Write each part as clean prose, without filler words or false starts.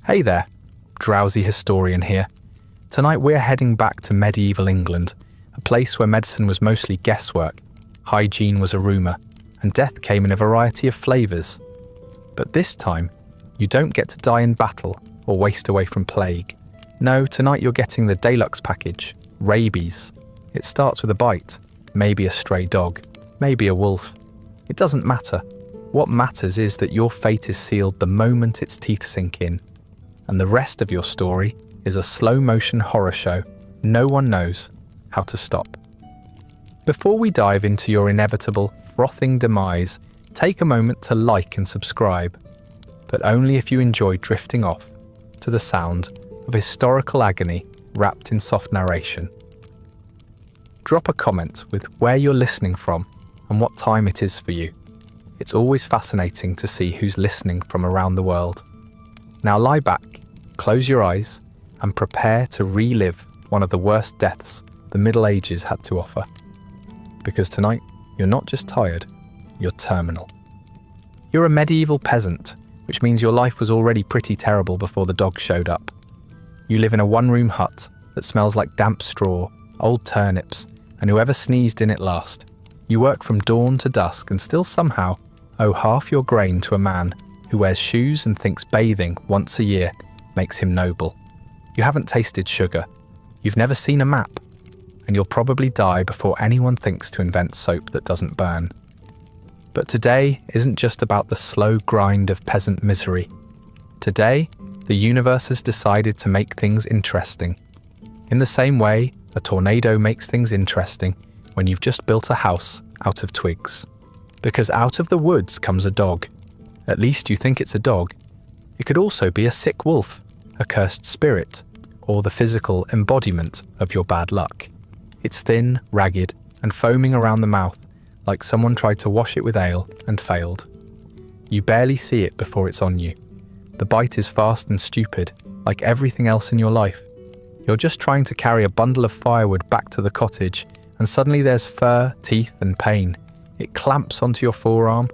Hey there, drowsy historian here. Tonight we're heading back to medieval England, a place where medicine was mostly guesswork, hygiene was a rumour, and death came in a variety of flavours. But this time, you don't get to die in battle or waste away from plague. No, tonight you're getting the deluxe package, Rabies. It starts with a bite, maybe a stray dog, maybe a wolf. It doesn't matter. What matters is that your fate is sealed the moment its teeth sink in. And the rest of your story is a slow-motion horror show no one knows how to stop. Before we dive into your inevitable, frothing demise, take a moment to like and subscribe, but only if you enjoy drifting off to the sound of historical agony wrapped in soft narration. Drop a comment with where you're listening from and what time it is for you. It's always fascinating to see who's listening from around the world. Now lie back, close your eyes, and prepare to relive one of the worst deaths the Middle Ages had to offer. Because tonight, you're not just tired, you're terminal. You're a medieval peasant, which means your life was already pretty terrible before the dog showed up. You live in a one-room hut that smells like damp straw, old turnips, and whoever sneezed in it last. You work from dawn to dusk and still somehow owe half your grain to a man who wears shoes and thinks bathing once a year makes him noble. You haven't tasted sugar, you've never seen a map, and you'll probably die before anyone thinks to invent soap that doesn't burn. But today isn't just about the slow grind of peasant misery. Today, the universe has decided to make things interesting. In the same way, a tornado makes things interesting when you've just built a house out of twigs. Because out of the woods comes a dog. At least you think it's a dog. It could also be a sick wolf, a cursed spirit, or the physical embodiment of your bad luck. It's thin, ragged, and foaming around the mouth, like someone tried to wash it with ale and failed. You barely see it before it's on you. The bite is fast and stupid, like everything else in your life. You're just trying to carry a bundle of firewood back to the cottage, and suddenly there's fur, teeth, and pain. It clamps onto your forearm,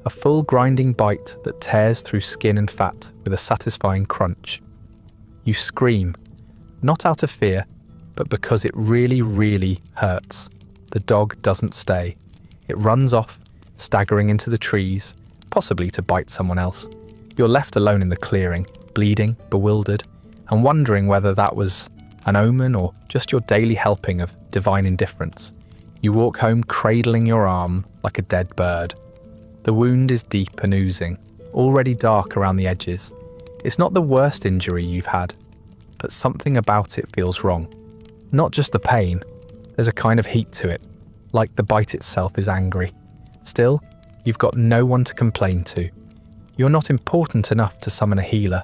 a full grinding bite that tears through skin and fat with a satisfying crunch. You scream, not out of fear, but because it really, really hurts. The dog doesn't stay. It runs off, staggering into the trees, possibly to bite someone else. You're left alone in the clearing, bleeding, bewildered, and wondering whether that was an omen or just your daily helping of divine indifference. You walk home cradling your arm like a dead bird. The wound is deep and oozing, already dark around the edges. It's not the worst injury you've had, but something about it feels wrong. Not just the pain, there's a kind of heat to it, like the bite itself is angry. Still, you've got no one to complain to. You're not important enough to summon a healer,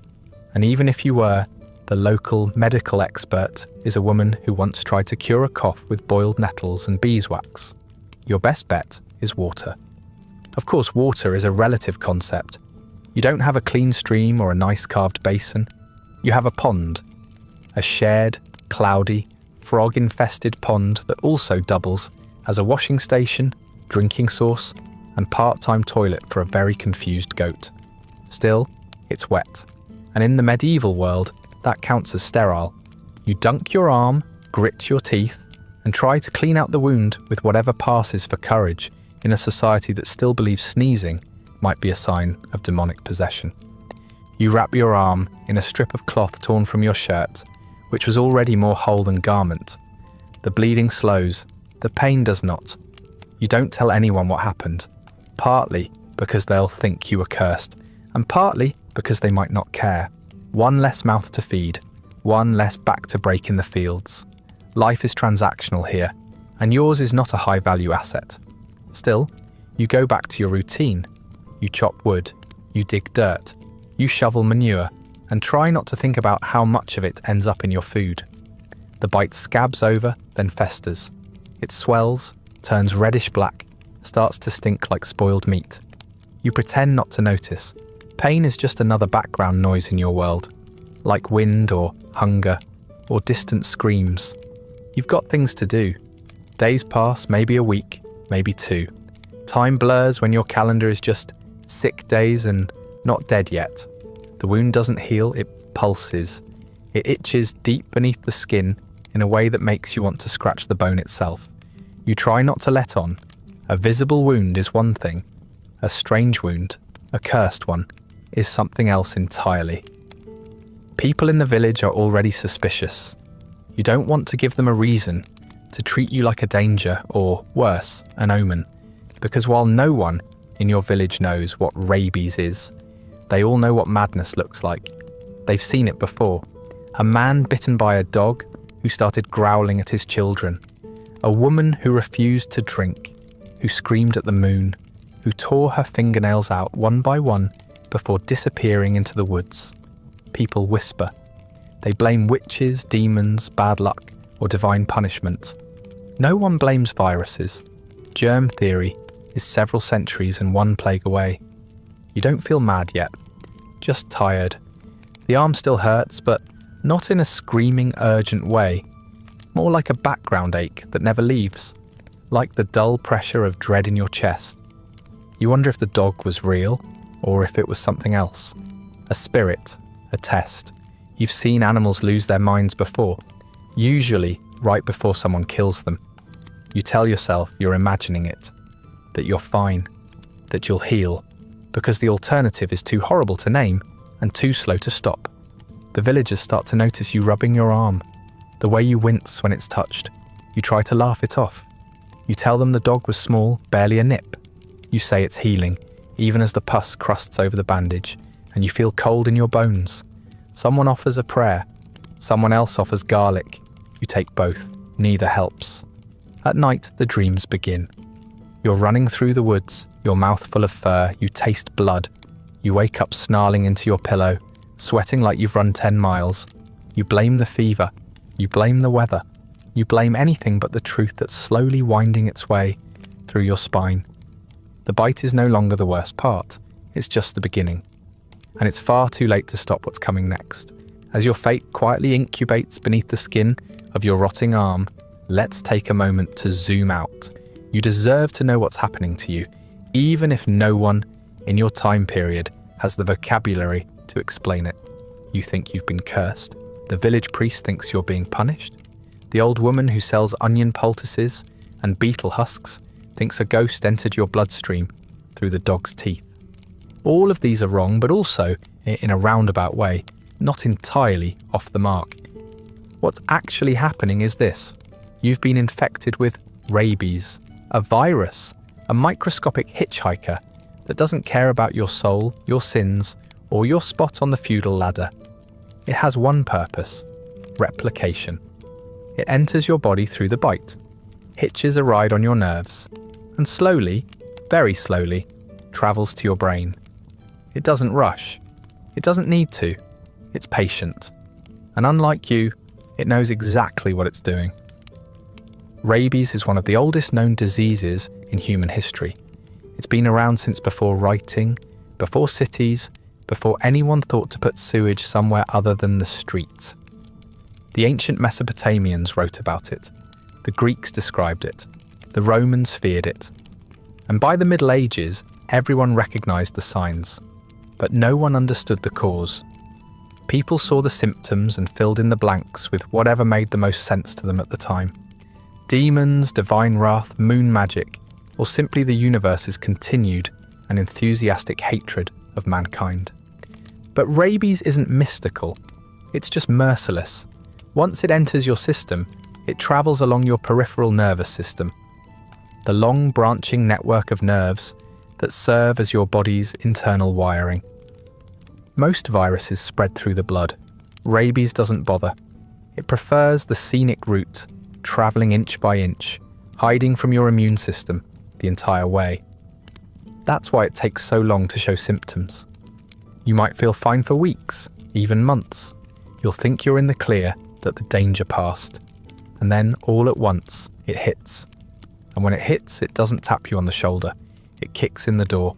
and even if you were, the local medical expert is a woman who once tried to cure a cough with boiled nettles and beeswax. Your best bet is water. Of course, water is a relative concept. You don't have a clean stream or a nice carved basin. You have a pond, a shared, cloudy, frog-infested pond that also doubles as a washing station, drinking source, and part-time toilet for a very confused goat. Still, it's wet, and in the medieval world, that counts as sterile. You dunk your arm, grit your teeth, and try to clean out the wound with whatever passes for courage in a society that still believes sneezing might be a sign of demonic possession. You wrap your arm in a strip of cloth torn from your shirt, which was already more whole than garment. The bleeding slows, the pain does not. You don't tell anyone what happened, partly because they'll think you were cursed, and partly because they might not care. One less mouth to feed, one less back to break in the fields. Life is transactional here, and yours is not a high-value asset. Still, you go back to your routine. You chop wood, you dig dirt, you shovel manure, and try not to think about how much of it ends up in your food. The bite scabs over, then festers. It swells, turns reddish-black, starts to stink like spoiled meat. You pretend not to notice. Pain is just another background noise in your world, like wind or hunger or distant screams. You've got things to do. Days pass, maybe a week, maybe 2. Time blurs when your calendar is just sick days and not dead yet. The wound doesn't heal, it pulses. It itches deep beneath the skin in a way that makes you want to scratch the bone itself. You try not to let on. A visible wound is one thing. A strange wound, a cursed one, is something else entirely. People in the village are already suspicious. You don't want to give them a reason to treat you like a danger or, worse, an omen, because while no one in your village knows what rabies is, they all know what madness looks like. They've seen it before. A man bitten by a dog who started growling at his children. A woman who refused to drink, who screamed at the moon, who tore her fingernails out one by one before disappearing into the woods. People whisper. They blame witches, demons, bad luck, or divine punishment. No one blames viruses. Germ theory is several centuries and one plague away. You don't feel mad yet, just tired. The arm still hurts, but not in a screaming, urgent way. More like a background ache that never leaves, like the dull pressure of dread in your chest. You wonder if the dog was real, or if it was something else. A spirit, a test. You've seen animals lose their minds before, usually right before someone kills them. You tell yourself you're imagining it, that you're fine, that you'll heal, because the alternative is too horrible to name and too slow to stop. The villagers start to notice you rubbing your arm, the way you wince when it's touched. You try to laugh it off. You tell them the dog was small, barely a nip. You say it's healing, even as the pus crusts over the bandage, and you feel cold in your bones. Someone offers a prayer. Someone else offers garlic. You take both. Neither helps. At night, the dreams begin. You're running through the woods, your mouth full of fur, you taste blood. You wake up snarling into your pillow, sweating like you've run 10 miles. You blame the fever. You blame the weather. You blame anything but the truth that's slowly winding its way through your spine. The bite is no longer the worst part. It's just the beginning. And it's far too late to stop what's coming next. As your fate quietly incubates beneath the skin of your rotting arm, let's take a moment to zoom out. You deserve to know what's happening to you, even if no one in your time period has the vocabulary to explain it. You think you've been cursed. The village priest thinks you're being punished. The old woman who sells onion poultices and beetle husks thinks a ghost entered your bloodstream through the dog's teeth. All of these are wrong, but also, in a roundabout way, not entirely off the mark. What's actually happening is this. You've been infected with rabies, a virus, a microscopic hitchhiker that doesn't care about your soul, your sins, or your spot on the feudal ladder. It has one purpose: replication. It enters your body through the bite, hitches a ride on your nerves, and slowly, very slowly, travels to your brain. It doesn't rush. It doesn't need to. It's patient. And unlike you, it knows exactly what it's doing. Rabies is one of the oldest known diseases in human history. It's been around since before writing, before cities, before anyone thought to put sewage somewhere other than the street. The ancient Mesopotamians wrote about it. The Greeks described it. The Romans feared it. And by the Middle Ages, everyone recognized the signs. But no one understood the cause. People saw the symptoms and filled in the blanks with whatever made the most sense to them at the time. Demons, divine wrath, moon magic, or simply the universe's continued and enthusiastic hatred of mankind. But rabies isn't mystical. It's just merciless. Once it enters your system, it travels along your peripheral nervous system, the long branching network of nerves that serve as your body's internal wiring. Most viruses spread through the blood. Rabies doesn't bother. It prefers the scenic route, travelling inch by inch, hiding from your immune system the entire way. That's why it takes so long to show symptoms. You might feel fine for weeks, even months. You'll think you're in the clear, that the danger passed. And then, all at once, it hits. And when it hits, it doesn't tap you on the shoulder. It kicks in the door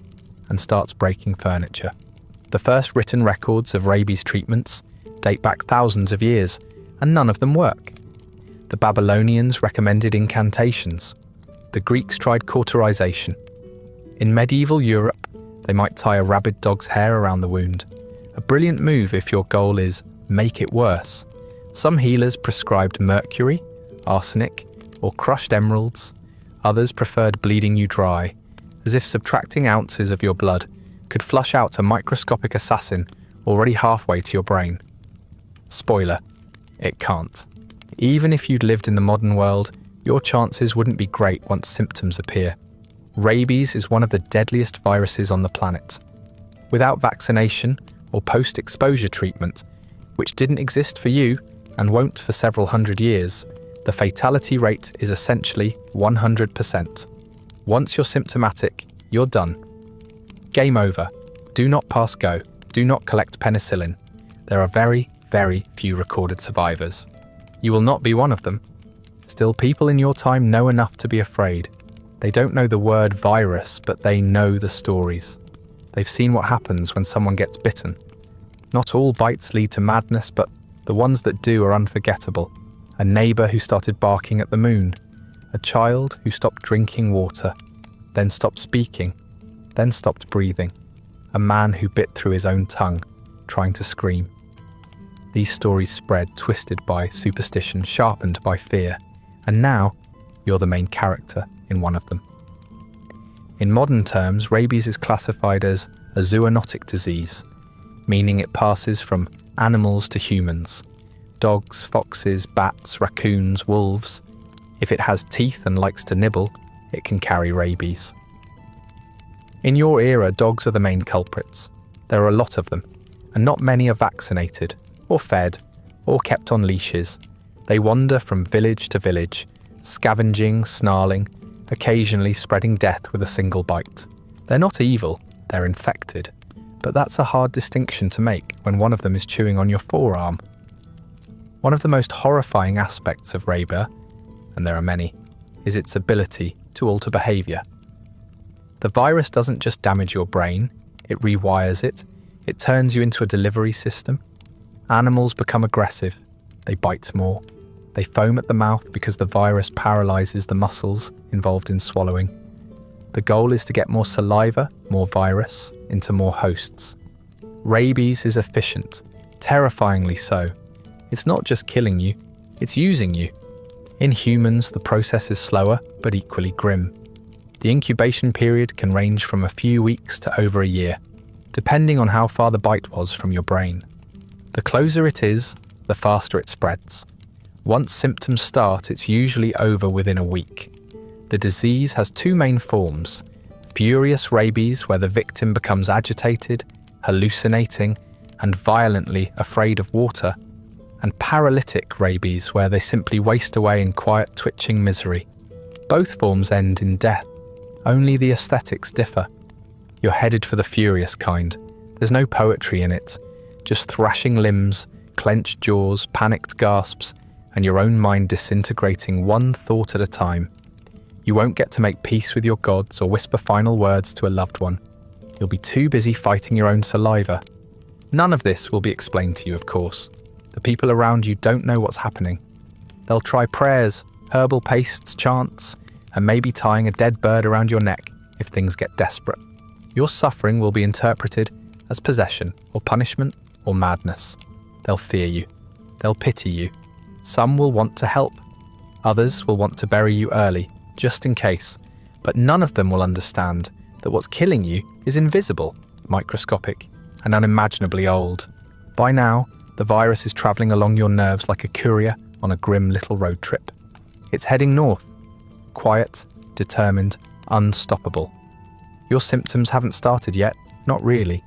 and starts breaking furniture. The first written records of rabies treatments date back thousands of years, and none of them work. The Babylonians recommended incantations. The Greeks tried cauterization. In medieval Europe, they might tie a rabid dog's hair around the wound, A brilliant move if your goal is make it worse. Some healers prescribed mercury, arsenic, or crushed emeralds. Others preferred bleeding you dry, as if subtracting ounces of your blood could flush out a microscopic assassin already halfway to your brain. Spoiler, it can't. Even if you'd lived in the modern world, your chances wouldn't be great once symptoms appear. Rabies is one of the deadliest viruses on the planet. Without vaccination or post-exposure treatment, which didn't exist for you and won't for several hundred years, the fatality rate is essentially 100%. Once you're symptomatic, you're done. Game over. Do not pass go. Do not collect penicillin. There are very, very few recorded survivors. You will not be one of them. Still, people in your time know enough to be afraid. They don't know the word virus, but they know the stories. They've seen what happens when someone gets bitten. Not all bites lead to madness, but the ones that do are unforgettable. A neighbour who started barking at the moon. A child who stopped drinking water, then stopped speaking, then stopped breathing. A man who bit through his own tongue, trying to scream. These stories spread, twisted by superstition, sharpened by fear. And now, you're the main character in one of them. In modern terms, rabies is classified as a zoonotic disease, meaning it passes from animals to humans. Dogs, foxes, bats, raccoons, wolves. If it has teeth and likes to nibble, it can carry rabies. In your era, dogs are the main culprits. There are a lot of them, and not many are vaccinated, or fed, or kept on leashes. They wander from village to village, scavenging, snarling, occasionally spreading death with a single bite. They're not evil, they're infected. But that's a hard distinction to make when one of them is chewing on your forearm. One of the most horrifying aspects of rabies, and there are many, is its ability to alter behaviour. The virus doesn't just damage your brain, it rewires it, it turns you into a delivery system. Animals become aggressive, they bite more, they foam at the mouth because the virus paralyses the muscles involved in swallowing. The goal is to get more saliva, more virus, into more hosts. Rabies is efficient, terrifyingly so. It's not just killing you, it's using you. In humans, the process is slower, but equally grim. The incubation period can range from a few weeks to over a year, depending on how far the bite was from your brain. The closer it is, the faster it spreads. Once symptoms start, it's usually over within a week. The disease has two main forms: furious rabies, where the victim becomes agitated, hallucinating, and violently afraid of water, and paralytic rabies, where they simply waste away in quiet, twitching misery. Both forms end in death. Only the aesthetics differ. You're headed for the furious kind. There's no poetry in it, just thrashing limbs, clenched jaws, panicked gasps, and your own mind disintegrating one thought at a time. You won't get to make peace with your gods or whisper final words to a loved one. You'll be too busy fighting your own saliva. None of this will be explained to you, of course. The people around you don't know what's happening. They'll try prayers, herbal pastes, chants, and maybe tying a dead bird around your neck if things get desperate. Your suffering will be interpreted as possession or punishment or madness. They'll fear you. They'll pity you. Some will want to help. Others will want to bury you early, just in case. But none of them will understand that what's killing you is invisible, microscopic, and unimaginably old. By now, the virus is travelling along your nerves like a courier on a grim little road trip. It's heading north. Quiet, determined, unstoppable. Your symptoms haven't started yet, not really,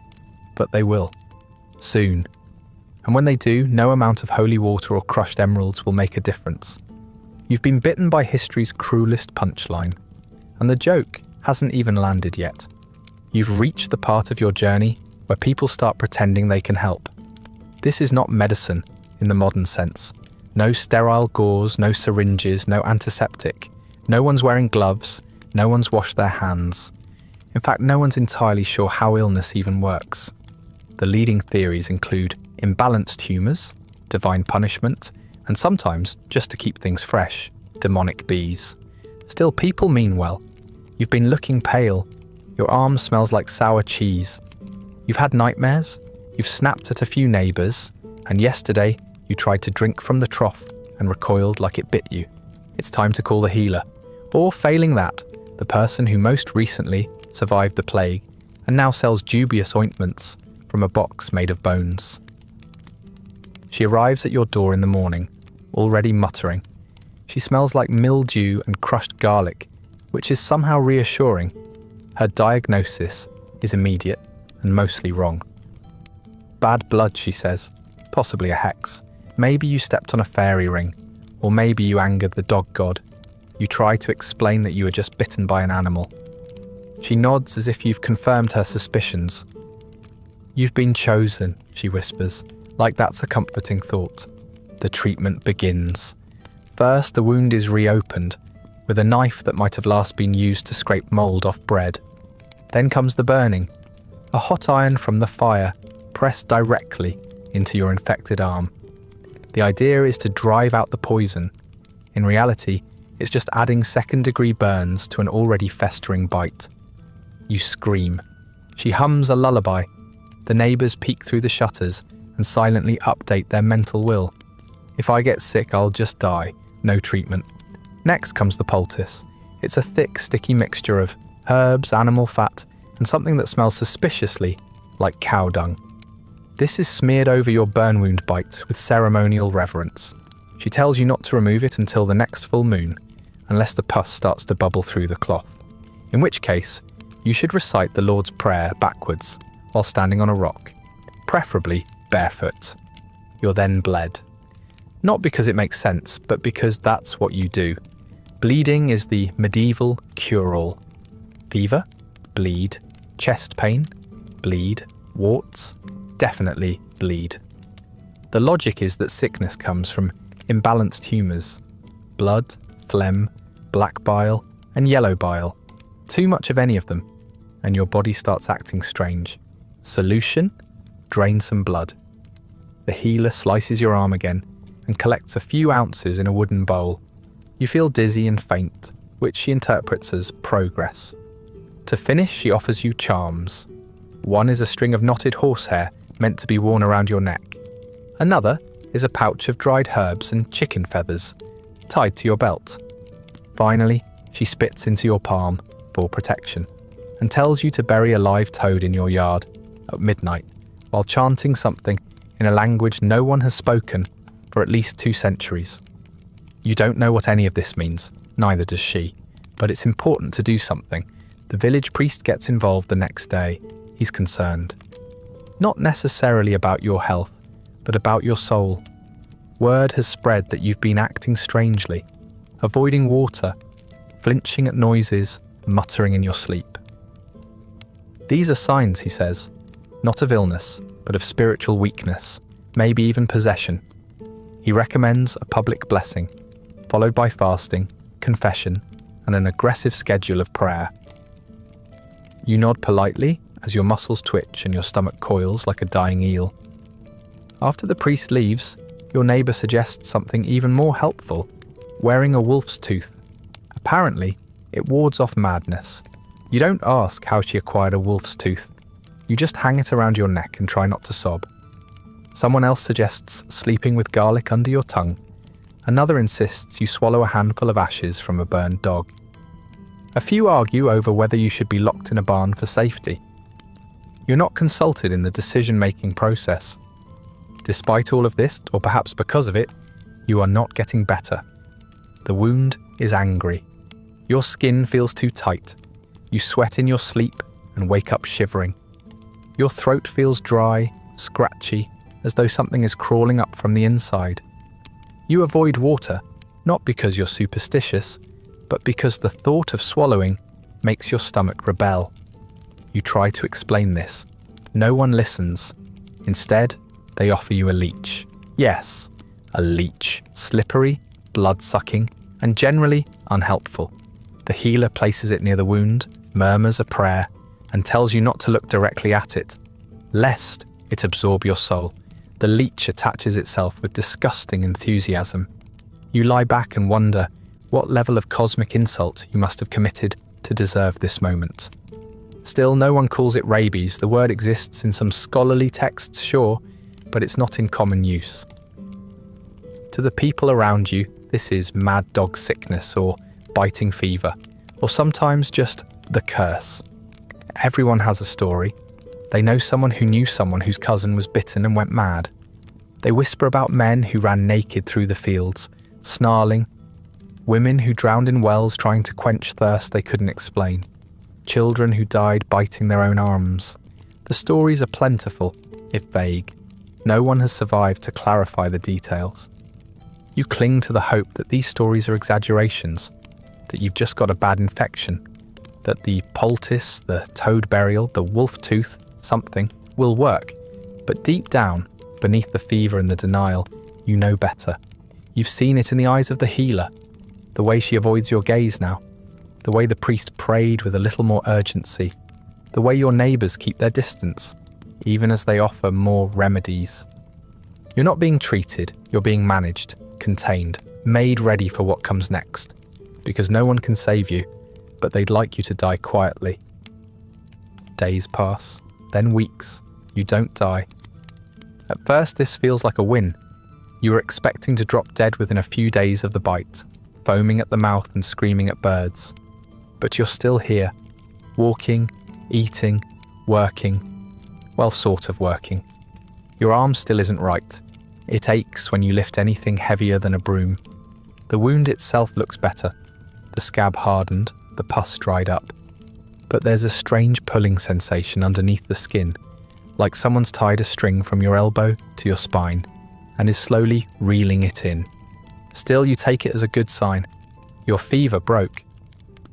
but they will. Soon. And when they do, no amount of holy water or crushed emeralds will make a difference. You've been bitten by history's cruelest punchline, and the joke hasn't even landed yet. You've reached the part of your journey where people start pretending they can help. This is not medicine in the modern sense. No sterile gauze, no syringes, no antiseptic. No one's wearing gloves, no one's washed their hands. In fact, no one's entirely sure how illness even works. The leading theories include imbalanced humours, divine punishment, and sometimes, just to keep things fresh, demonic bees. Still, people mean well. You've been looking pale. Your arm smells like sour cheese. You've had nightmares. You've snapped at a few neighbours, and yesterday you tried to drink from the trough and recoiled like it bit you. It's time to call the healer, or failing that, the person who most recently survived the plague and now sells dubious ointments from a box made of bones. She arrives at your door in the morning, already muttering. She smells like mildew and crushed garlic, which is somehow reassuring. Her diagnosis is immediate and mostly wrong. Bad blood, she says, possibly a hex. Maybe you stepped on a fairy ring, or maybe you angered the dog god. You try to explain that you were just bitten by an animal. She nods as if you've confirmed her suspicions. You've been chosen, she whispers, like that's a comforting thought. The treatment begins. First, the wound is reopened, with a knife that might have last been used to scrape mould off bread. Then comes the burning, a hot iron from the fire pressed directly into your infected arm. The idea is to drive out the poison. In reality, it's just adding second-degree burns to an already festering bite. You scream. She hums a lullaby. The neighbours peek through the shutters and silently update their mental will. If I get sick, I'll just die. No treatment. Next comes the poultice. It's a thick, sticky mixture of herbs, animal fat, and something that smells suspiciously like cow dung. This is smeared over your burn wound bite with ceremonial reverence. She tells you not to remove it until the next full moon, unless the pus starts to bubble through the cloth. In which case, you should recite the Lord's Prayer backwards while standing on a rock, preferably barefoot. You're then bled. Not because it makes sense, but because that's what you do. Bleeding is the medieval cure-all. Fever? Bleed. Chest pain? Bleed. Warts? Definitely bleed. The logic is that sickness comes from imbalanced humours. Blood, phlegm, black bile, and yellow bile. Too much of any of them, and your body starts acting strange. Solution? Drain some blood. The healer slices your arm again and collects a few ounces in a wooden bowl. You feel dizzy and faint, which she interprets as progress. To finish, she offers you charms. One is a string of knotted horsehair meant to be worn around your neck. Another is a pouch of dried herbs and chicken feathers, tied to your belt. Finally, she spits into your palm for protection and tells you to bury a live toad in your yard at midnight while chanting something in a language no one has spoken for at least 2 centuries. You don't know what any of this means, neither does she, but it's important to do something. The village priest gets involved the next day. He's concerned. Not necessarily about your health, but about your soul. Word has spread that you've been acting strangely, avoiding water, flinching at noises, muttering in your sleep. These are signs, he says, not of illness, but of spiritual weakness, maybe even possession. He recommends a public blessing, followed by fasting, confession, and an aggressive schedule of prayer. You nod politely as your muscles twitch and your stomach coils like a dying eel. After the priest leaves, your neighbour suggests something even more helpful, wearing a wolf's tooth. Apparently, it wards off madness. You don't ask how she acquired a wolf's tooth. You just hang it around your neck and try not to sob. Someone else suggests sleeping with garlic under your tongue. Another insists you swallow a handful of ashes from a burned dog. A few argue over whether you should be locked in a barn for safety. You're not consulted in the decision-making process. Despite all of this, or perhaps because of it, you are not getting better. The wound is angry. Your skin feels too tight. You sweat in your sleep and wake up shivering. Your throat feels dry, scratchy, as though something is crawling up from the inside. You avoid water, not because you're superstitious, but because the thought of swallowing makes your stomach rebel. You try to explain this. No one listens. Instead, they offer you a leech. Yes, a leech. Slippery, blood-sucking, and generally unhelpful. The healer places it near the wound, murmurs a prayer, and tells you not to look directly at it, lest it absorb your soul. The leech attaches itself with disgusting enthusiasm. You lie back and wonder what level of cosmic insult you must have committed to deserve this moment. Still, no one calls it rabies. The word exists in some scholarly texts, sure, but it's not in common use. To the people around you, this is mad dog sickness or biting fever, or sometimes just the curse. Everyone has a story. They know someone who knew someone whose cousin was bitten and went mad. They whisper about men who ran naked through the fields, snarling, women who drowned in wells trying to quench thirst they couldn't explain, children who died biting their own arms. The stories are plentiful, if vague. No one has survived to clarify the details. You cling to the hope that these stories are exaggerations, that you've just got a bad infection, that the poultice, the toad burial, the wolf tooth, something, will work. But deep down, beneath the fever and the denial, you know better. You've seen it in the eyes of the healer, the way she avoids your gaze now, the way the priest prayed with a little more urgency, the way your neighbours keep their distance, even as they offer more remedies. You're not being treated, you're being managed, contained, made ready for what comes next, because no one can save you, but they'd like you to die quietly. Days pass, then weeks. You don't die. At first, this feels like a win. You were expecting to drop dead within a few days of the bite, foaming at the mouth and screaming at birds. But you're still here, walking, eating, working. Well, sort of working. Your arm still isn't right. It aches when you lift anything heavier than a broom. The wound itself looks better. The scab hardened, the pus dried up. But there's a strange pulling sensation underneath the skin, like someone's tied a string from your elbow to your spine and is slowly reeling it in. Still, you take it as a good sign. Your fever broke.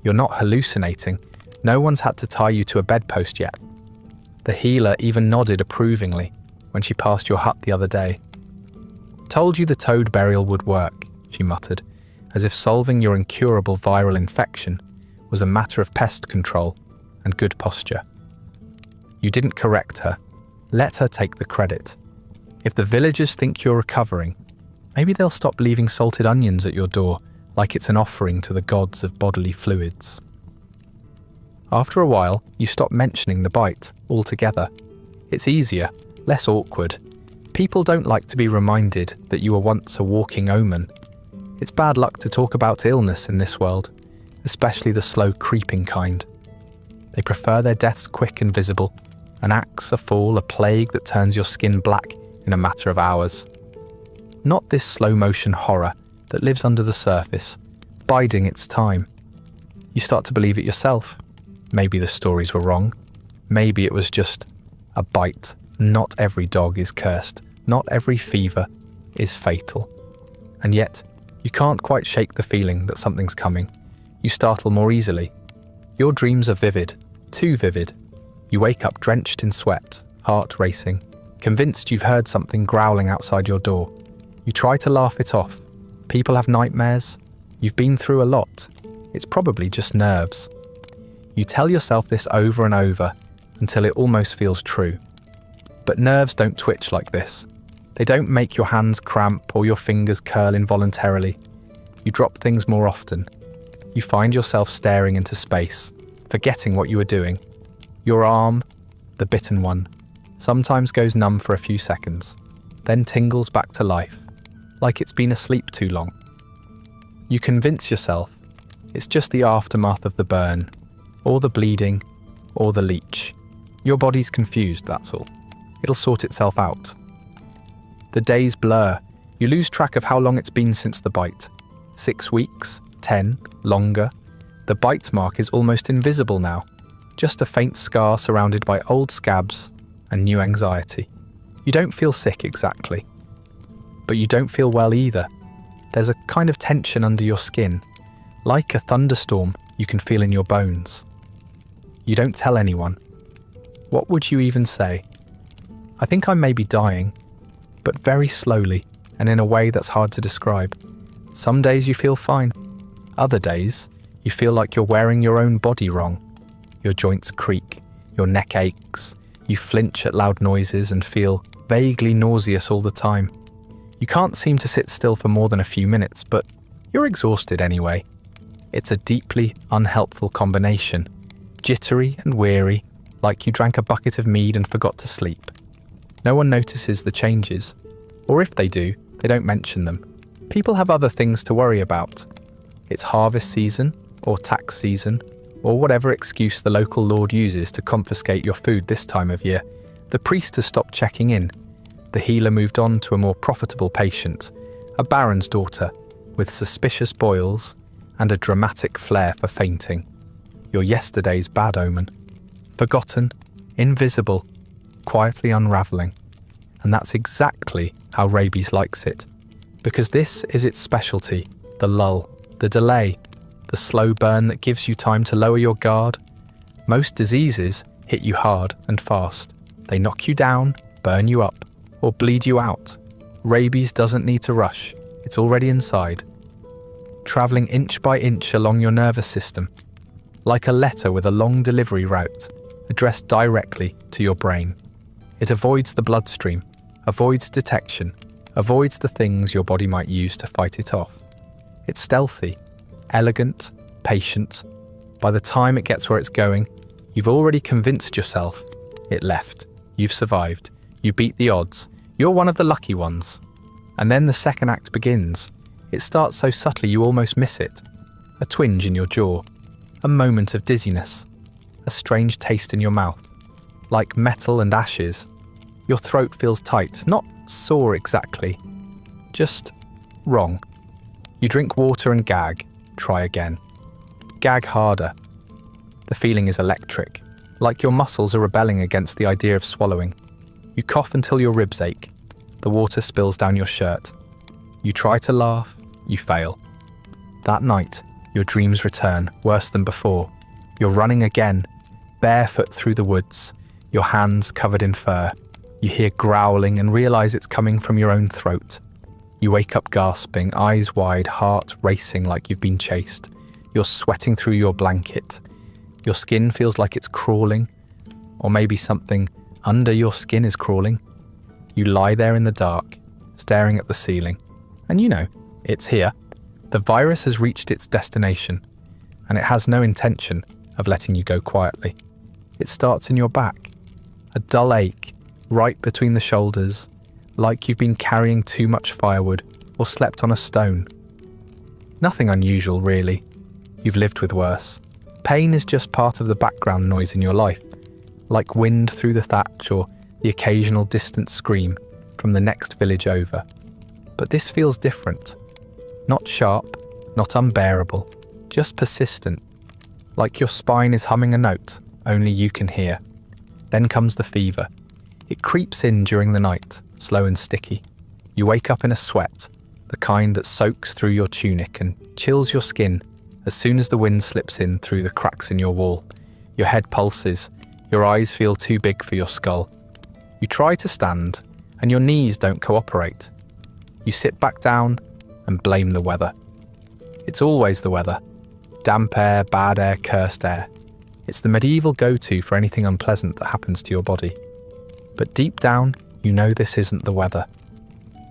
You're not hallucinating. No one's had to tie you to a bedpost yet. The healer even nodded approvingly when she passed your hut the other day. Told you the toad burial would work, she muttered, as if solving your incurable viral infection was a matter of pest control and good posture. You didn't correct her. Let her take the credit. If the villagers think you're recovering, maybe they'll stop leaving salted onions at your door like it's an offering to the gods of bodily fluids. After a while, you stop mentioning the bite altogether. It's easier, less awkward. People don't like to be reminded that you were once a walking omen. It's bad luck to talk about illness in this world, especially the slow creeping kind. They prefer their deaths quick and visible, an axe, a fall, a plague that turns your skin black in a matter of hours. Not this slow-motion horror that lives under the surface, biding its time. You start to believe it yourself. Maybe the stories were wrong. Maybe it was just a bite. Not every dog is cursed. Not every fever is fatal. And yet, you can't quite shake the feeling that something's coming. You startle more easily. Your dreams are vivid, too vivid. You wake up drenched in sweat, heart racing, convinced you've heard something growling outside your door. You try to laugh it off. People have nightmares. You've been through a lot. It's probably just nerves. You tell yourself this over and over until it almost feels true. But nerves don't twitch like this. They don't make your hands cramp or your fingers curl involuntarily. You drop things more often. You find yourself staring into space, forgetting what you were doing. Your arm, the bitten one, sometimes goes numb for a few seconds, then tingles back to life, like it's been asleep too long. You convince yourself it's just the aftermath of the burn, or the bleeding, or the leech. Your body's confused, that's all. It'll sort itself out. The days blur. You lose track of how long it's been since the bite. 6 weeks, 10, longer. The bite mark is almost invisible now. Just a faint scar surrounded by old scabs and new anxiety. You don't feel sick exactly. But you don't feel well either. There's a kind of tension under your skin, like a thunderstorm you can feel in your bones. You don't tell anyone. What would you even say? I think I may be dying, but very slowly and in a way that's hard to describe. Some days you feel fine. Other days, you feel like you're wearing your own body wrong. Your joints creak, your neck aches, you flinch at loud noises and feel vaguely nauseous all the time. You can't seem to sit still for more than a few minutes, but you're exhausted anyway. It's a deeply unhelpful combination. jittery and weary, like you drank a bucket of mead and forgot to sleep. No one notices the changes, or if they do, they don't mention them. People have other things to worry about. It's harvest season, or tax season, or whatever excuse the local lord uses to confiscate your food this time of year. The priest has stopped checking in. The healer moved on to a more profitable patient, a baron's daughter, with suspicious boils and a dramatic flair for fainting. Your yesterday's bad omen. Forgotten, invisible, quietly unravelling. And that's exactly how rabies likes it. Because this is its specialty, the lull, the delay, the slow burn that gives you time to lower your guard. Most diseases hit you hard and fast. They knock you down, burn you up, or bleed you out. Rabies doesn't need to rush. It's already inside, travelling inch by inch along your nervous system, like a letter with a long delivery route, addressed directly to your brain. It avoids the bloodstream, avoids detection, avoids the things your body might use to fight it off. It's stealthy, elegant, patient. By the time it gets where it's going, you've already convinced yourself it left. You've survived. You beat the odds. You're one of the lucky ones. And then the second act begins. It starts so subtly you almost miss it. A twinge in your jaw, a moment of dizziness, a strange taste in your mouth, like metal and ashes. Your throat feels tight, not sore exactly, just wrong. You drink water and gag. Try again. Gag harder. The feeling is electric, like your muscles are rebelling against the idea of swallowing. You cough until your ribs ache. The water spills down your shirt. You try to laugh, you fail. That night, your dreams return, worse than before. You're running again, barefoot through the woods, your hands covered in fur. You hear growling and realise it's coming from your own throat. You wake up gasping, eyes wide, heart racing like you've been chased. You're sweating through your blanket. Your skin feels like it's crawling, or maybe something under your skin is crawling. You lie there in the dark, staring at the ceiling, and you know, it's here. The virus has reached its destination, and it has no intention of letting you go quietly. It starts in your back, a dull ache right between the shoulders, like you've been carrying too much firewood or slept on a stone. Nothing unusual, really. You've lived with worse. Pain is just part of the background noise in your life, like wind through the thatch or the occasional distant scream from the next village over. But this feels different. Not sharp, not unbearable, just persistent, like your spine is humming a note only you can hear. Then comes the fever. It creeps in during the night, slow and sticky. You wake up in a sweat, the kind that soaks through your tunic and chills your skin as soon as the wind slips in through the cracks in your wall. Your head pulses, your eyes feel too big for your skull. You try to stand, and your knees don't cooperate. You sit back down and blame the weather. It's always the weather. Damp air, bad air, cursed air. It's the medieval go-to for anything unpleasant that happens to your body. But deep down, you know this isn't the weather.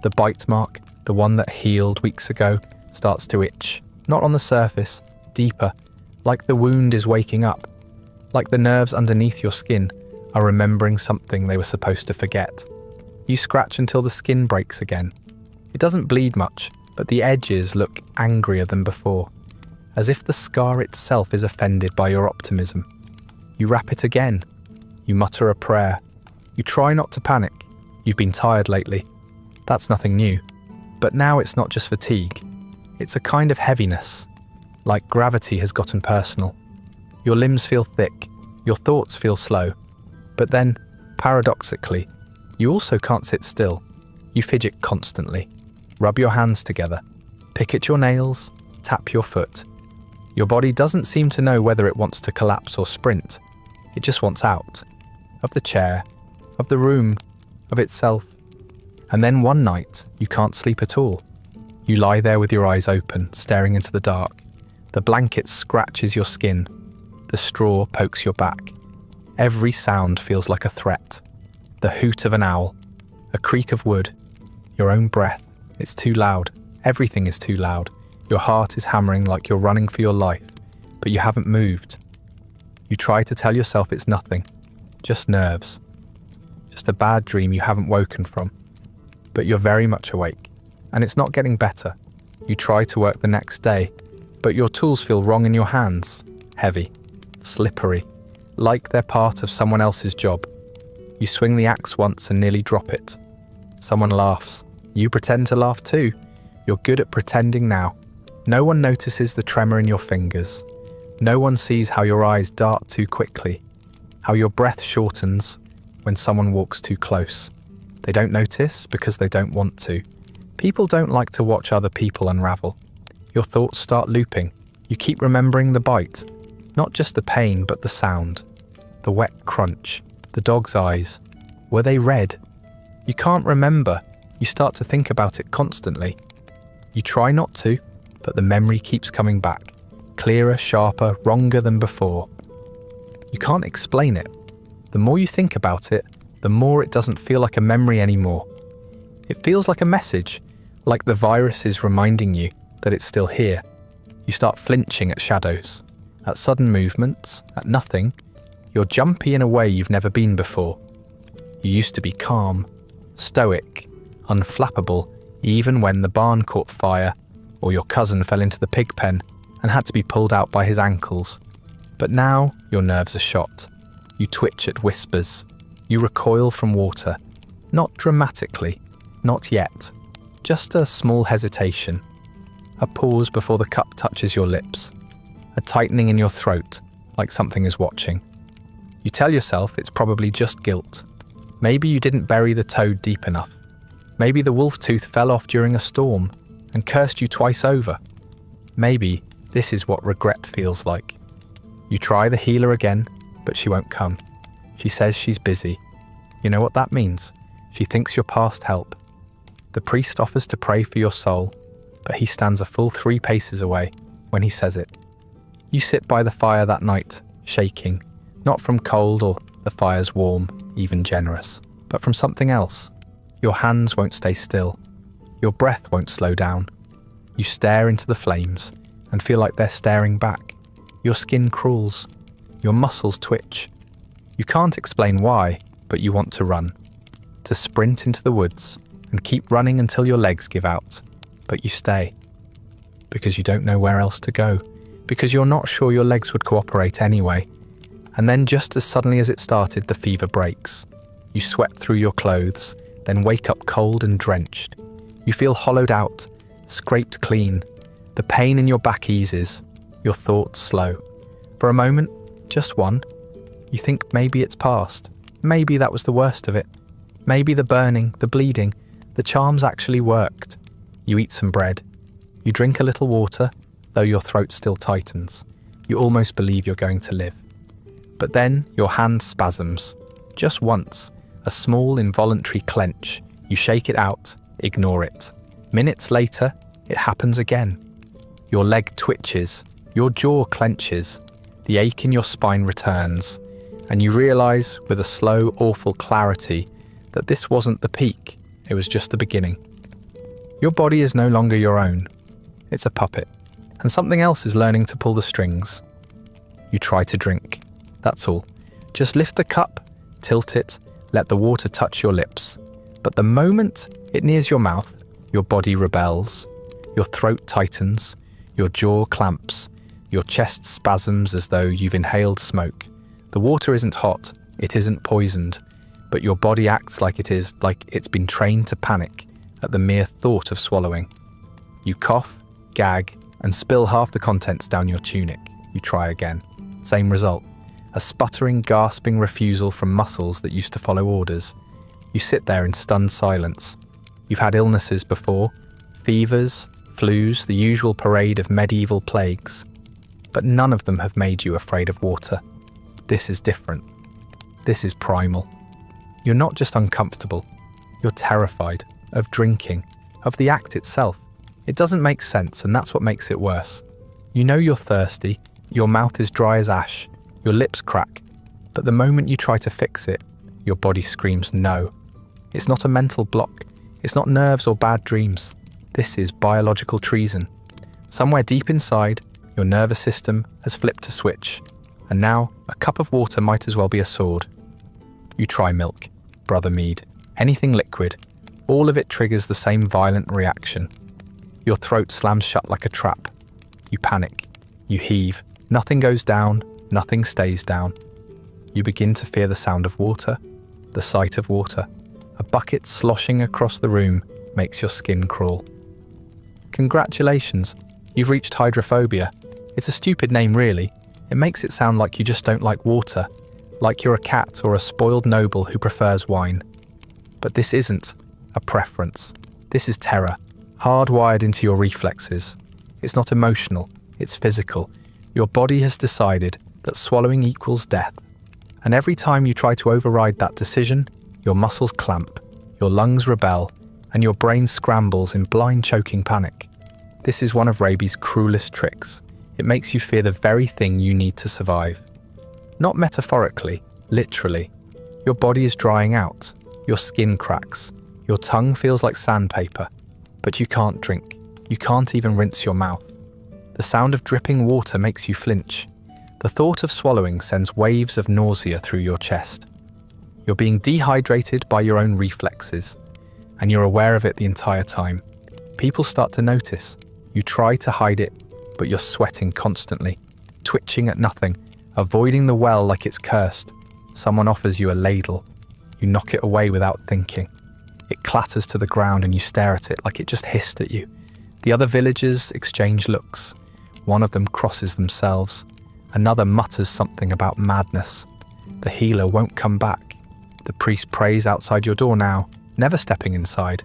The bite mark, the one that healed weeks ago, starts to itch. Not on the surface, deeper, like the wound is waking up, like the nerves underneath your skin are remembering something they were supposed to forget. You scratch until the skin breaks again. It doesn't bleed much, but the edges look angrier than before, as if the scar itself is offended by your optimism. You wrap it again. You mutter a prayer. You try not to panic. You've been tired lately. That's nothing new. But now it's not just fatigue. It's a kind of heaviness, like gravity has gotten personal. Your limbs feel thick. Your thoughts feel slow. But then, paradoxically, you also can't sit still. You fidget constantly. Rub your hands together. Pick at your nails. Tap your foot. Your body doesn't seem to know whether it wants to collapse or sprint. It just wants out. Of the chair. Of the room. Of itself. And then one night, you can't sleep at all. You lie there with your eyes open, staring into the dark. The blanket scratches your skin. The straw pokes your back. Every sound feels like a threat. The hoot of an owl. A creak of wood. Your own breath. It's too loud. Everything is too loud. Your heart is hammering like you're running for your life, but you haven't moved. You try to tell yourself it's nothing, just nerves, just a bad dream you haven't woken from. But you're very much awake, and it's not getting better. You try to work the next day, but your tools feel wrong in your hands, heavy, slippery, like they're part of someone else's job. You swing the axe once and nearly drop it. Someone laughs. You pretend to laugh too. You're good at pretending now. No one notices the tremor in your fingers. No one sees how your eyes dart too quickly, how your breath shortens when someone walks too close. They don't notice because they don't want to. People don't like to watch other people unravel. Your thoughts start looping. You keep remembering the bite, not just the pain but the sound, the wet crunch, the dog's eyes. Were they red? You can't remember. You start to think about it constantly. You try not to, but the memory keeps coming back, clearer, sharper, wronger than before. You can't explain it. The more you think about it, the more it doesn't feel like a memory anymore. It feels like a message, like the virus is reminding you that it's still here. You start flinching at shadows, at sudden movements, at nothing. You're jumpy in a way you've never been before. You used to be calm, stoic, unflappable, even when the barn caught fire or your cousin fell into the pig pen and had to be pulled out by his ankles. But now your nerves are shot. You twitch at whispers. You recoil from water. Not dramatically, not yet. Just a small hesitation. A pause before the cup touches your lips. A tightening in your throat, like something is watching. You tell yourself it's probably just guilt. Maybe you didn't bury the toad deep enough. Maybe the wolf tooth fell off during a storm and cursed you twice over. Maybe this is what regret feels like. You try the healer again, but she won't come. She says she's busy. You know what that means? She thinks you're past help. The priest offers to pray for your soul, but he stands a full 3 paces away when he says it. You sit by the fire that night, shaking, not from cold or the fire's warm, even generous, but from something else. Your hands won't stay still. Your breath won't slow down. You stare into the flames and feel like they're staring back. Your skin crawls. Your muscles twitch. You can't explain why, but you want to run. To sprint into the woods and keep running until your legs give out. But you stay. Because you don't know where else to go. Because you're not sure your legs would cooperate anyway. And then just as suddenly as it started, the fever breaks. You sweat through your clothes, then wake up cold and drenched. You feel hollowed out, scraped clean. The pain in your back eases. Your thoughts slow. For a moment, just one, you think maybe it's past. Maybe that was the worst of it. Maybe the burning, the bleeding, the charms actually worked. You eat some bread. You drink a little water, though your throat still tightens. You almost believe you're going to live. But then your hand spasms. Just once, a small involuntary clench. You shake it out, ignore it. Minutes later, it happens again. Your leg twitches, your jaw clenches, the ache in your spine returns, and you realise with a slow, awful clarity that this wasn't the peak, it was just the beginning. Your body is no longer your own. It's a puppet, and something else is learning to pull the strings. You try to drink. That's all. Just lift the cup, tilt it, let the water touch your lips. But the moment it nears your mouth, your body rebels. Your throat tightens, your jaw clamps, your chest spasms as though you've inhaled smoke. The water isn't hot, it isn't poisoned, but your body acts like it is, like it's been trained to panic at the mere thought of swallowing. You cough, gag, and spill half the contents down your tunic. You try again. Same result. A sputtering, gasping refusal from muscles that used to follow orders. You sit there in stunned silence. You've had illnesses before, fevers, flus, the usual parade of medieval plagues. But none of them have made you afraid of water. This is different. This is primal. You're not just uncomfortable. You're terrified of drinking, of the act itself. It doesn't make sense, and that's what makes it worse. You know you're thirsty, your mouth is dry as ash, your lips crack, but the moment you try to fix it, your body screams no. It's not a mental block. It's not nerves or bad dreams. This is biological treason. Somewhere deep inside, your nervous system has flipped a switch, and now A cup of water might as well be a sword. You try milk, brother mead, anything liquid. All of it triggers the same violent reaction. Your throat slams shut like a trap. You panic. You heave. Nothing goes down. Nothing stays down. You begin to fear the sound of water, the sight of water. A bucket sloshing across the room makes your skin crawl. Congratulations, you've reached hydrophobia. It's a stupid name, really. It makes it sound like you just don't like water, like you're a cat or a spoiled noble who prefers wine. But this isn't a preference. This is terror, hardwired into your reflexes. It's not emotional, it's physical. Your body has decided that swallowing equals death. And every time you try to override that decision, your muscles clamp, your lungs rebel, and your brain scrambles in blind choking panic. This is one of Rabies' cruelest tricks. It makes you fear the very thing you need to survive. Not metaphorically, literally. Your body is drying out, your skin cracks, your tongue feels like sandpaper, but you can't drink. You can't even rinse your mouth. The sound of dripping water makes you flinch. The thought of swallowing sends waves of nausea through your chest. You're being dehydrated by your own reflexes, and you're aware of it the entire time. People start to notice. You try to hide it, but you're sweating constantly, twitching at nothing, avoiding the well like it's cursed. Someone offers you a ladle. You knock it away without thinking. It clatters to the ground and you stare at it like it just hissed at you. The other villagers exchange looks. One of them crosses themselves. Another mutters something about madness. The healer won't come back. The priest prays outside your door now, never stepping inside.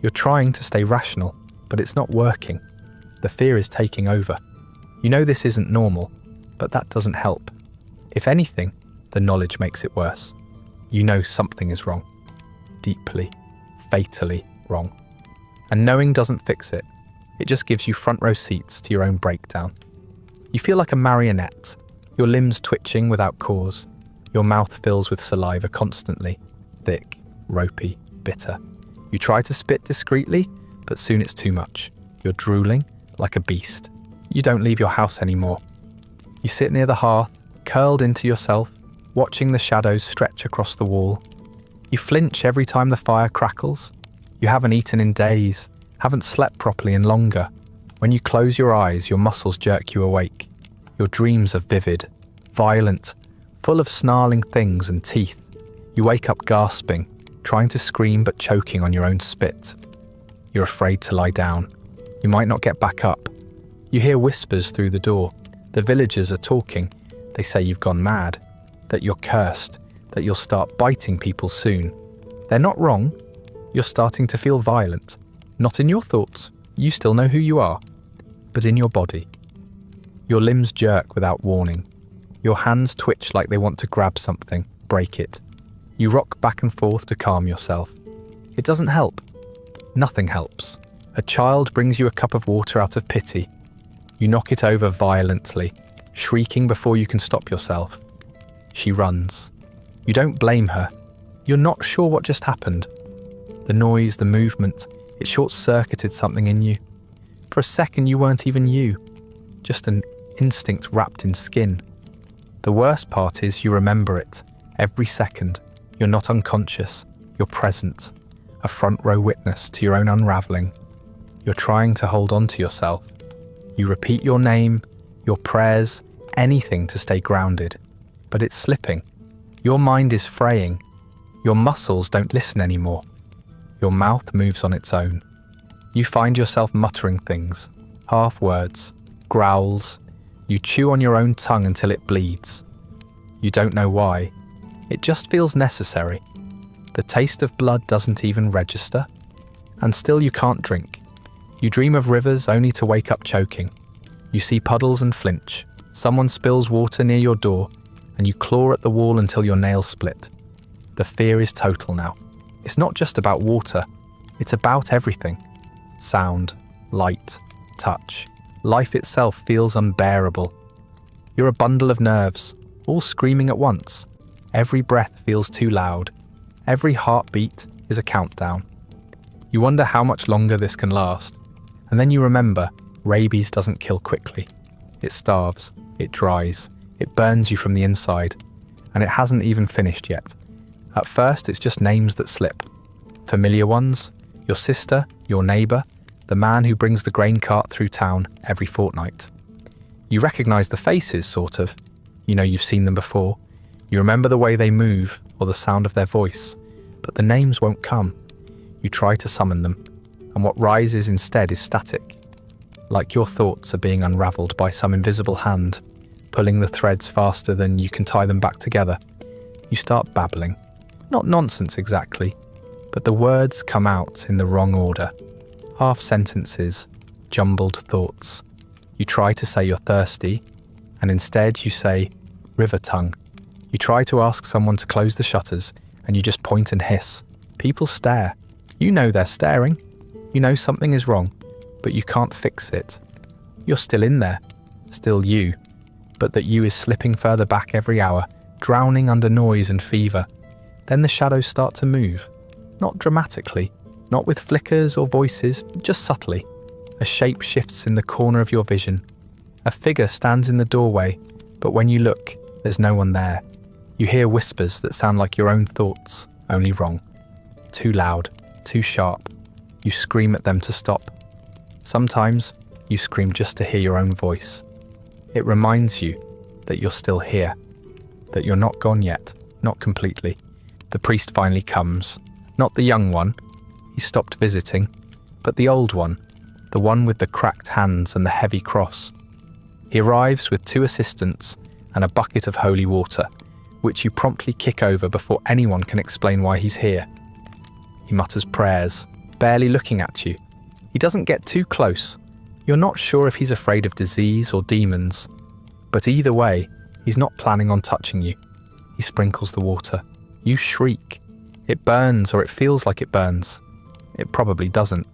You're trying to stay rational, but it's not working. The fear is taking over. You know this isn't normal, but that doesn't help. If anything, the knowledge makes it worse. You know something is wrong. Deeply, fatally wrong. And knowing doesn't fix it. It just gives you front row seats to your own breakdown. You feel like a marionette, your limbs twitching without cause. Your mouth fills with saliva constantly, thick, ropey, bitter. You try to spit discreetly, but soon it's too much. You're drooling like a beast. You don't leave your house anymore. You sit near the hearth, curled into yourself, watching the shadows stretch across the wall. You flinch every time the fire crackles. You haven't eaten in days, haven't slept properly in longer. When you close your eyes, your muscles jerk you awake. Your dreams are vivid, violent, full of snarling things and teeth. You wake up gasping, trying to scream but choking on your own spit. You're afraid to lie down. You might not get back up. You hear whispers through the door. The villagers are talking. They say you've gone mad, that you're cursed, that you'll start biting people soon. They're not wrong. You're starting to feel violent. Not in your thoughts. You still know who you are. But in your body. Your limbs jerk without warning. Your hands twitch like they want to grab something, break it. You rock back and forth to calm yourself. It doesn't help. Nothing helps. A child brings you a cup of water out of pity. You knock it over violently, shrieking before you can stop yourself. She runs. You don't blame her. You're not sure what just happened. The noise, the movement, it short-circuited something in you. For a second you weren't even you, just an instinct wrapped in skin. The worst part is you remember it, every second. You're not unconscious, you're present, a front-row witness to your own unravelling. You're trying to hold on to yourself. You repeat your name, your prayers, anything to stay grounded. But it's slipping. Your mind is fraying. Your muscles don't listen anymore. Your mouth moves on its own. You find yourself muttering things, half words, growls. You chew on your own tongue until it bleeds. You don't know why. It just feels necessary. The taste of blood doesn't even register. And still you can't drink. You dream of rivers only to wake up choking. You see puddles and flinch. Someone spills water near your door, and you claw at the wall until your nails split. The fear is total now. It's not just about water. It's about everything. Sound, light, touch. Life itself feels unbearable. You're a bundle of nerves, all screaming at once. Every breath feels too loud. Every heartbeat is a countdown. You wonder how much longer this can last. And then you remember, rabies doesn't kill quickly. It starves, it dries, It burns you from the inside, and it hasn't even finished yet. At first, it's just names that slip. Familiar ones, your sister, your neighbour, the man who brings the grain cart through town every fortnight. You recognise the faces, sort of. You know you've seen them before. You remember the way they move or the sound of their voice, but the names won't come. You try to summon them, and what rises instead is static. Like your thoughts are being unravelled by some invisible hand, pulling the threads faster than you can tie them back together. You start babbling. Not nonsense exactly, but the words come out in the wrong order. Half sentences, jumbled thoughts. You try to say you're thirsty, and instead you say river tongue. You try to ask someone to close the shutters, and you just point and hiss. People stare. You know they're staring. You know something is wrong, but you can't fix it. You're still in there, still you, but that you is slipping further back every hour, drowning under noise and fever. Then the shadows start to move, not dramatically, not with flickers or voices, just subtly. A shape shifts in the corner of your vision. A figure stands in the doorway, but when you look, there's no one there. You hear whispers that sound like your own thoughts, only wrong. Too loud, too sharp. You scream at them to stop. Sometimes, you scream just to hear your own voice. It reminds you that you're still here, that you're not gone yet, not completely. The priest finally comes, not the young one, he stopped visiting, but the old one, the one with the cracked hands and the heavy cross. He arrives with 2 assistants and a bucket of holy water, which you promptly kick over before anyone can explain why he's here. He mutters prayers, barely looking at you. He doesn't get too close. You're not sure if he's afraid of disease or demons, but either way, he's not planning on touching you. He sprinkles the water. You shriek. It burns, or it feels like it burns. It probably doesn't,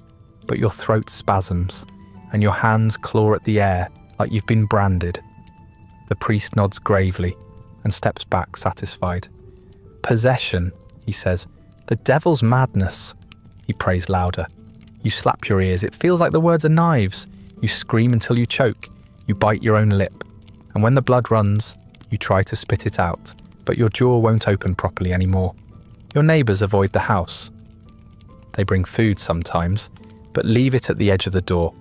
but your throat spasms, and your hands claw at the air like you've been branded. The priest nods gravely and steps back satisfied. Possession, he says. The devil's madness. He prays louder. You slap your ears. It feels like the words are knives. You scream until you choke. You bite your own lip. And when the blood runs, you try to spit it out, but your jaw won't open properly anymore. Your neighbours avoid the house. They bring food sometimes, but leave it at the edge of the door,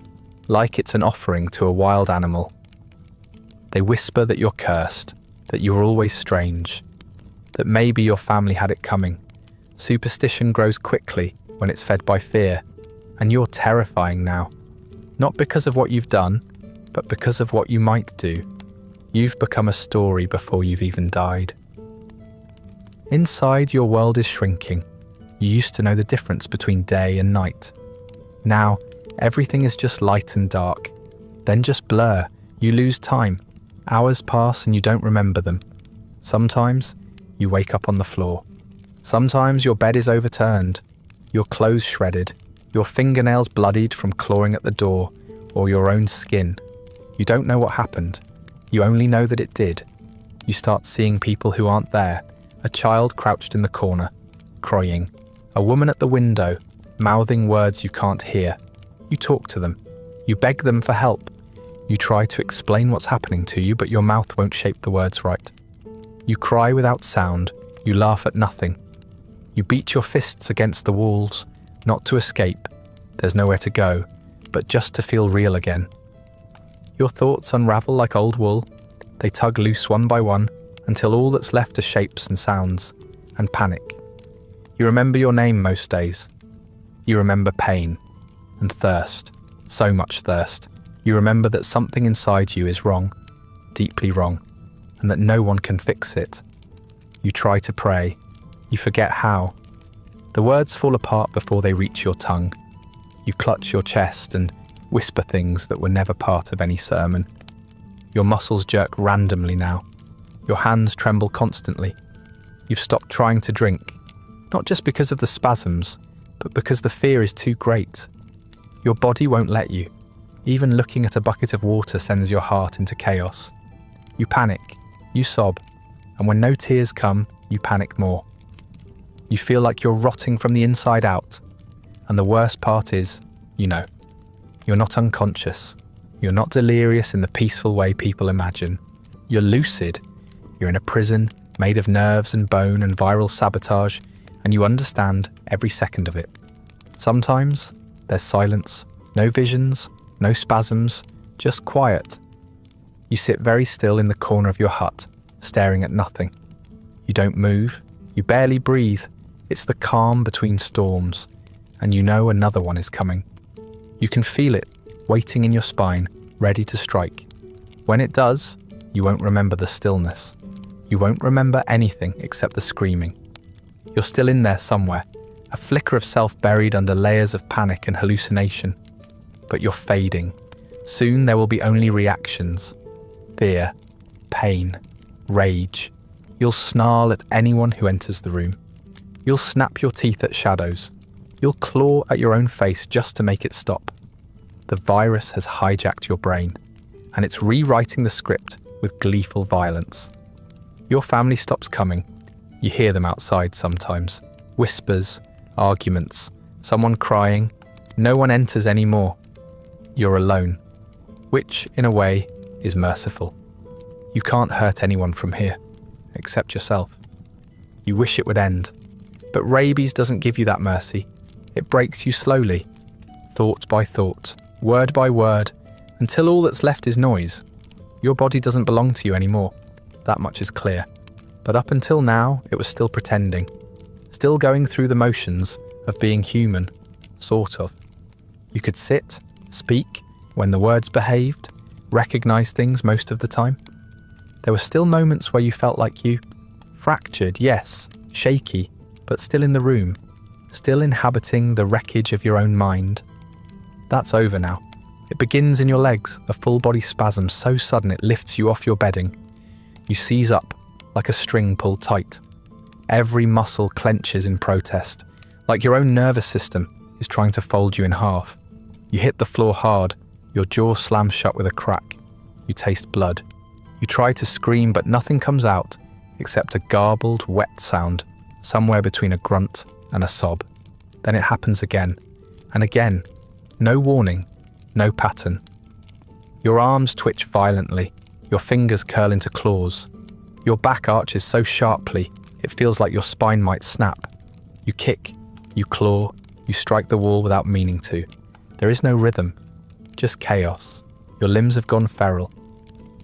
like it's an offering to a wild animal. They whisper that you're cursed, that you're always strange, that maybe your family had it coming. Superstition grows quickly when it's fed by fear, and you're terrifying now. Not because of what you've done, but because of what you might do. You've become a story before you've even died. Inside, your world is shrinking. You used to know the difference between day and night. Now, everything is just light and dark. Then just blur. You lose time. Hours pass and you don't remember them. Sometimes, you wake up on the floor. Sometimes your bed is overturned, your clothes shredded, your fingernails bloodied from clawing at the door, or your own skin. You don't know what happened. You only know that it did. You start seeing people who aren't there. A child crouched in the corner, crying. A woman at the window, mouthing words you can't hear. You talk to them. You beg them for help. You try to explain what's happening to you, but your mouth won't shape the words right. You cry without sound. You laugh at nothing. You beat your fists against the walls, not to escape. There's nowhere to go, but just to feel real again. Your thoughts unravel like old wool. They tug loose one by one, until all that's left are shapes and sounds, and panic. You remember your name most days. You remember pain and thirst, so much thirst. You remember that something inside you is wrong, deeply wrong, and that no one can fix it. You try to pray. You forget how. The words fall apart before they reach your tongue. You clutch your chest and whisper things that were never part of any sermon. Your muscles jerk randomly now. Your hands tremble constantly. You've stopped trying to drink, not just because of the spasms, but because the fear is too great. Your body won't let you. Even looking at a bucket of water sends your heart into chaos. You panic, you sob, and when no tears come, you panic more. You feel like you're rotting from the inside out, and the worst part is, you know, you're not unconscious. You're not delirious in the peaceful way people imagine. You're lucid. You're in a prison made of nerves and bone and viral sabotage, and you understand every second of it. Sometimes there's silence, no visions, no spasms, just quiet. You sit very still in the corner of your hut, staring at nothing. You don't move, you barely breathe. It's the calm between storms, and you know another one is coming. You can feel it, waiting in your spine, ready to strike. When it does, you won't remember the stillness. You won't remember anything except the screaming. You're still in there somewhere, a flicker of self buried under layers of panic and hallucination. But you're fading. Soon there will be only reactions. Fear, pain, rage. You'll snarl at anyone who enters the room. You'll snap your teeth at shadows. You'll claw at your own face just to make it stop. The virus has hijacked your brain, and it's rewriting the script with gleeful violence. Your family stops coming. You hear them outside sometimes. Whispers, arguments, someone crying. No one enters anymore. You're alone, which, in a way, is merciful. You can't hurt anyone from here, except yourself. You wish it would end, but rabies doesn't give you that mercy. It breaks you slowly, thought by thought, word by word, until all that's left is noise. Your body doesn't belong to you anymore. That much is clear. But up until now, it was still pretending, still going through the motions of being human, sort of. You could sit, speak, when the words behaved, recognize things most of the time. There were still moments where you felt like you, fractured, yes, shaky, but still in the room, still inhabiting the wreckage of your own mind. That's over now. It begins in your legs, a full-body spasm so sudden it lifts you off your bedding. You seize up, like a string pulled tight. Every muscle clenches in protest, like your own nervous system is trying to fold you in half. You hit the floor hard, your jaw slams shut with a crack. You taste blood. You try to scream, but nothing comes out except a garbled, wet sound, somewhere between a grunt and a sob. Then it happens again, and again. No warning, no pattern. Your arms twitch violently, your fingers curl into claws. Your back arches so sharply, it feels like your spine might snap. You kick, you claw, you strike the wall without meaning to. There is no rhythm, just chaos. Your limbs have gone feral.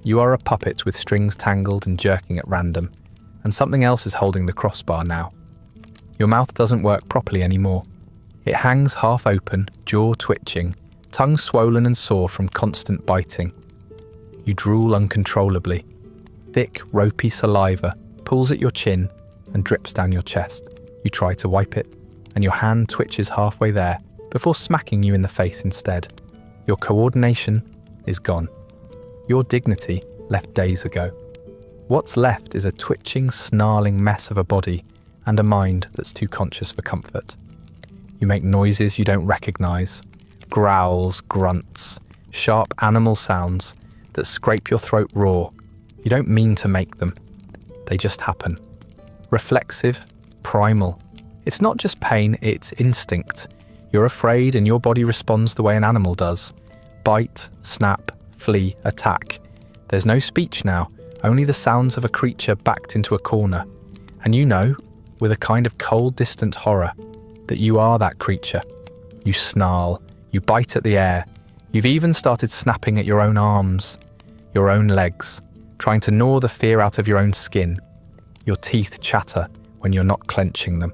You are a puppet with strings tangled and jerking at random, and something else is holding the crossbar now. Your mouth doesn't work properly anymore. It hangs half open, jaw twitching, tongue swollen and sore from constant biting. You drool uncontrollably. Thick, ropey saliva pulls at your chin and drips down your chest. You try to wipe it, and your hand twitches halfway there before smacking you in the face instead. Your coordination is gone. Your dignity left days ago. What's left is a twitching, snarling mess of a body and a mind that's too conscious for comfort. You make noises you don't recognize, growls, grunts, sharp animal sounds that scrape your throat raw. You don't mean to make them. They just happen. Reflexive, primal. It's not just pain, it's instinct. You're afraid and your body responds the way an animal does. Bite, snap, flee, attack. There's no speech now, only the sounds of a creature backed into a corner. And you know, with a kind of cold, distant horror, that you are that creature. You snarl, you bite at the air. You've even started snapping at your own arms, your own legs, trying to gnaw the fear out of your own skin. Your teeth chatter when you're not clenching them.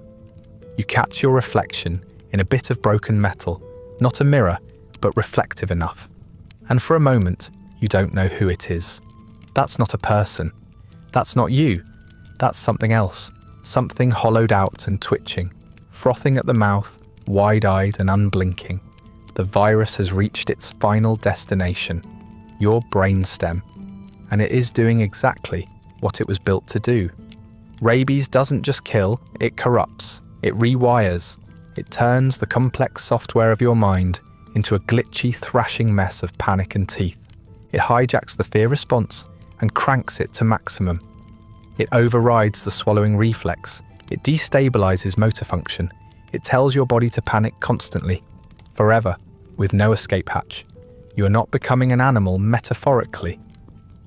You catch your reflection in a bit of broken metal, not a mirror, but reflective enough. And for a moment, you don't know who it is. That's not a person. That's not you. That's something else. Something hollowed out and twitching, frothing at the mouth, wide-eyed and unblinking. The virus has reached its final destination, your brainstem. And it is doing exactly what it was built to do. Rabies doesn't just kill, it corrupts, it rewires, it turns the complex software of your mind into a glitchy, thrashing mess of panic and teeth. It hijacks the fear response and cranks it to maximum. It overrides the swallowing reflex, it destabilizes motor function, it tells your body to panic constantly, forever, with no escape hatch. You are not becoming an animal metaphorically.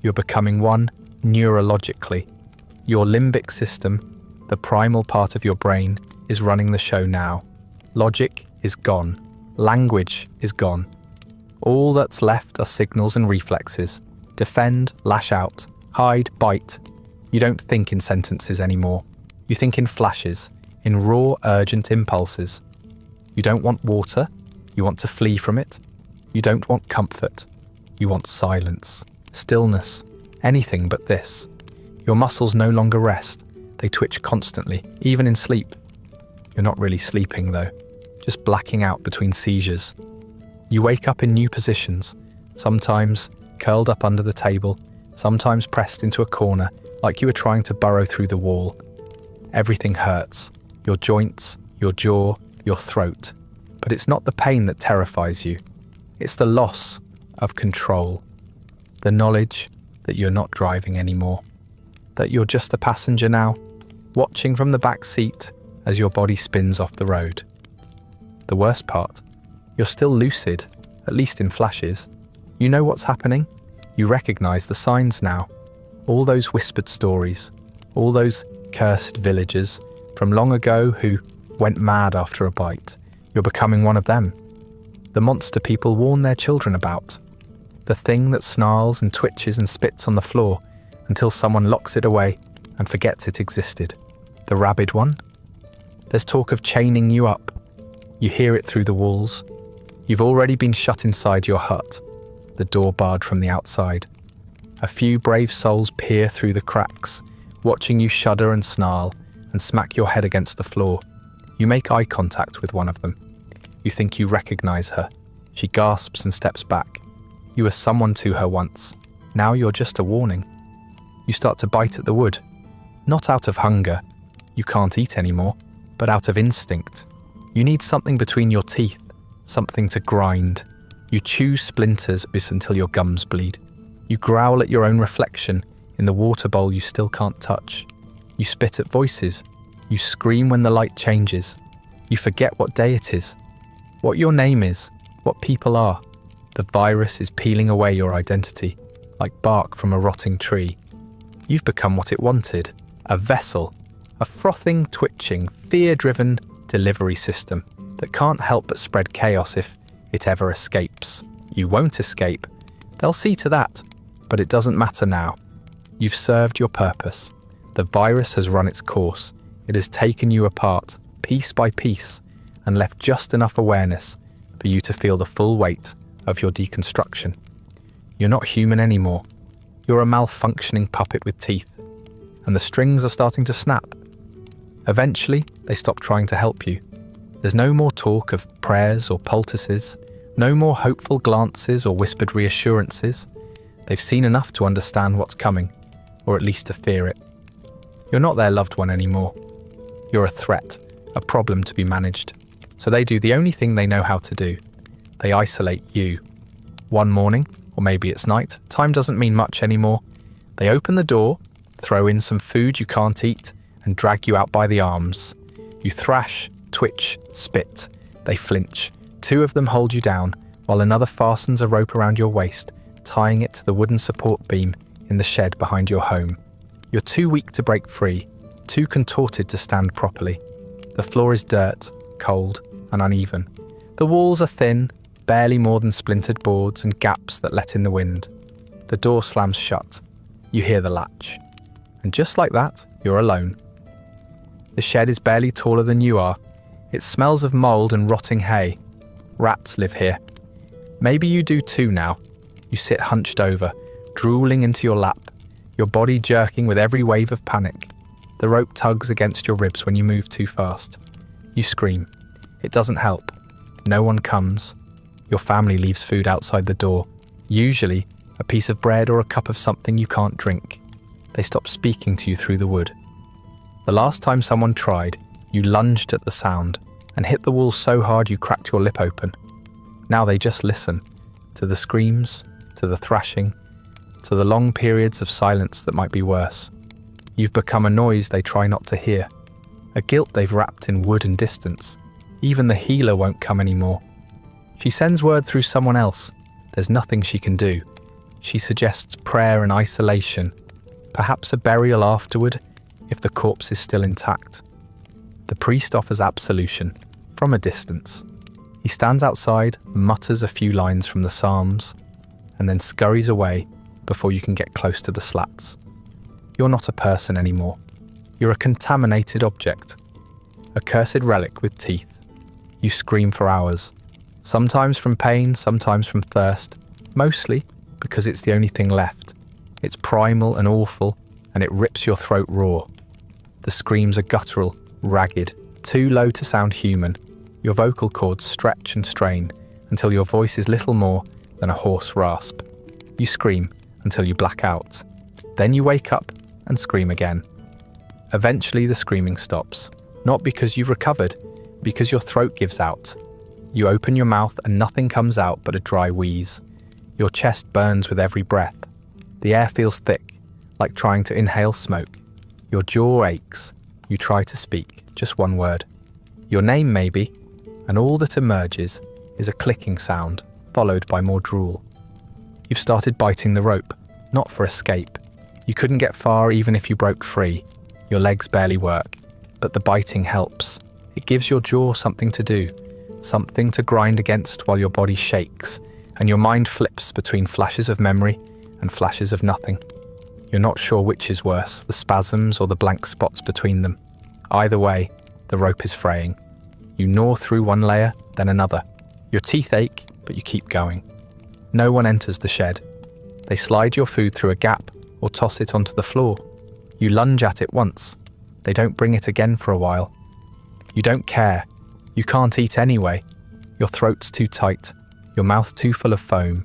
You're becoming one neurologically. Your limbic system, the primal part of your brain, is running the show now. Logic is gone. Language is gone. All that's left are signals and reflexes. Defend, lash out, hide, bite. You don't think in sentences anymore. You think in flashes, in raw, urgent impulses. You don't want water. You want to flee from it. You don't want comfort. You want silence, stillness, anything but this. Your muscles no longer rest. They twitch constantly, even in sleep. You're not really sleeping, though, just blacking out between seizures. You wake up in new positions, sometimes curled up under the table, sometimes pressed into a corner, like you were trying to burrow through the wall. Everything hurts, your joints, your jaw, your throat. But it's not the pain that terrifies you. It's the loss of control. The knowledge that you're not driving anymore. That you're just a passenger now, watching from the back seat as your body spins off the road. The worst part, you're still lucid, at least in flashes. You know what's happening. You recognize the signs now. All those whispered stories, all those cursed villagers from long ago who went mad after a bite. You're becoming one of them. The monster people warn their children about. The thing that snarls and twitches and spits on the floor until someone locks it away and forgets it existed. The rabid one. There's talk of chaining you up. You hear it through the walls. You've already been shut inside your hut, the door barred from the outside. A few brave souls peer through the cracks, watching you shudder and snarl and smack your head against the floor. You make eye contact with one of them. You think you recognize her. She gasps and steps back. You were someone to her once. Now you're just a warning. You start to bite at the wood. Not out of hunger. You can't eat anymore, but out of instinct. You need something between your teeth, something to grind. You chew splinters until your gums bleed. You growl at your own reflection in the water bowl you still can't touch. You spit at voices. You scream when the light changes. You forget what day it is, what your name is, what people are. The virus is peeling away your identity, like bark from a rotting tree. You've become what it wanted, a vessel, a frothing, twitching, fear-driven delivery system that can't help but spread chaos if it ever escapes. You won't escape. They'll see to that, but it doesn't matter now. You've served your purpose. The virus has run its course. It has taken you apart, piece by piece, and left just enough awareness for you to feel the full weight of your deconstruction. You're not human anymore. You're a malfunctioning puppet with teeth, and the strings are starting to snap. Eventually, they stop trying to help you. There's no more talk of prayers or poultices, no more hopeful glances or whispered reassurances. They've seen enough to understand what's coming, or at least to fear it. You're not their loved one anymore. You're a threat, a problem to be managed. So they do the only thing they know how to do. They isolate you. One morning, or maybe it's night, time doesn't mean much anymore. They open the door, throw in some food you can't eat, and drag you out by the arms. You thrash, twitch, spit. They flinch. Two of them hold you down, while another fastens a rope around your waist, tying it to the wooden support beam in the shed behind your home. You're too weak to break free, too contorted to stand properly. The floor is dirt, cold, and uneven. The walls are thin, barely more than splintered boards and gaps that let in the wind. The door slams shut. You hear the latch. And just like that, you're alone. The shed is barely taller than you are. It smells of mould and rotting hay. Rats live here. Maybe you do too now. You sit hunched over, drooling into your lap, your body jerking with every wave of panic. The rope tugs against your ribs when you move too fast. You scream. It doesn't help. No one comes. Your family leaves food outside the door, usually a piece of bread or a cup of something you can't drink. They stop speaking to you through the wood. The last time someone tried, you lunged at the sound and hit the wall so hard you cracked your lip open. Now they just listen, to the screams, to the thrashing, to the long periods of silence that might be worse. You've become a noise they try not to hear, a guilt they've wrapped in wood and distance. Even the healer won't come anymore. She sends word through someone else. There's nothing she can do. She suggests prayer and isolation, perhaps a burial afterward if the corpse is still intact. The priest offers absolution from a distance. He stands outside, mutters a few lines from the Psalms, and then scurries away before you can get close to the slats. You're not a person anymore. You're a contaminated object, a cursed relic with teeth. You scream for hours, sometimes from pain, sometimes from thirst, mostly because it's the only thing left. It's primal and awful, and it rips your throat raw. The screams are guttural, ragged, too low to sound human. Your vocal cords stretch and strain until your voice is little more than a hoarse rasp. You scream until you black out. Then you wake up and scream again. Eventually the screaming stops, not because you've recovered, because your throat gives out. You open your mouth and nothing comes out but a dry wheeze. Your chest burns with every breath. The air feels thick, like trying to inhale smoke. Your jaw aches. You try to speak, just one word. Your name maybe, and all that emerges is a clicking sound, followed by more drool. You've started biting the rope, not for escape. You couldn't get far even if you broke free. Your legs barely work, but the biting helps. It gives your jaw something to do, something to grind against while your body shakes, and your mind flips between flashes of memory and flashes of nothing. You're not sure which is worse, the spasms or the blank spots between them. Either way, the rope is fraying. You gnaw through one layer, then another. Your teeth ache, but you keep going. No one enters the shed. They slide your food through a gap or toss it onto the floor. You lunge at it once. They don't bring it again for a while. You don't care. You can't eat anyway. Your throat's too tight, your mouth too full of foam.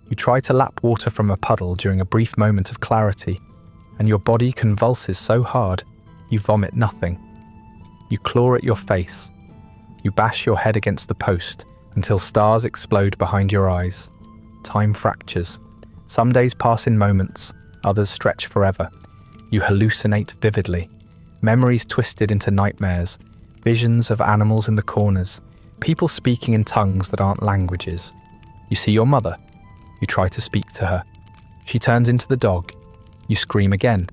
You try to lap water from a puddle during a brief moment of clarity, and your body convulses so hard, you vomit nothing. You claw at your face. You bash your head against the post until stars explode behind your eyes. Time fractures. Some days pass in moments, others stretch forever. You hallucinate vividly. Memories twisted into nightmares, visions of animals in the corners, people speaking in tongues that aren't languages. You see your mother. You try to speak to her. She turns into the dog. You scream again.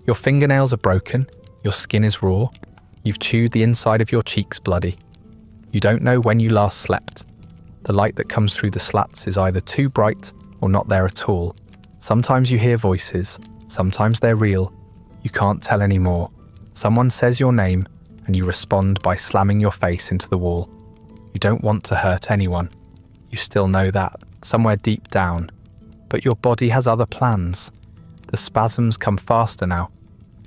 Your fingernails are broken. Your skin is raw. You've chewed the inside of your cheeks bloody. You don't know when you last slept. The light that comes through the slats is either too bright or not there at all. Sometimes you hear voices. Sometimes they're real. You can't tell anymore. Someone says your name and you respond by slamming your face into the wall. You don't want to hurt anyone. You still know that, somewhere deep down. But your body has other plans. The spasms come faster now.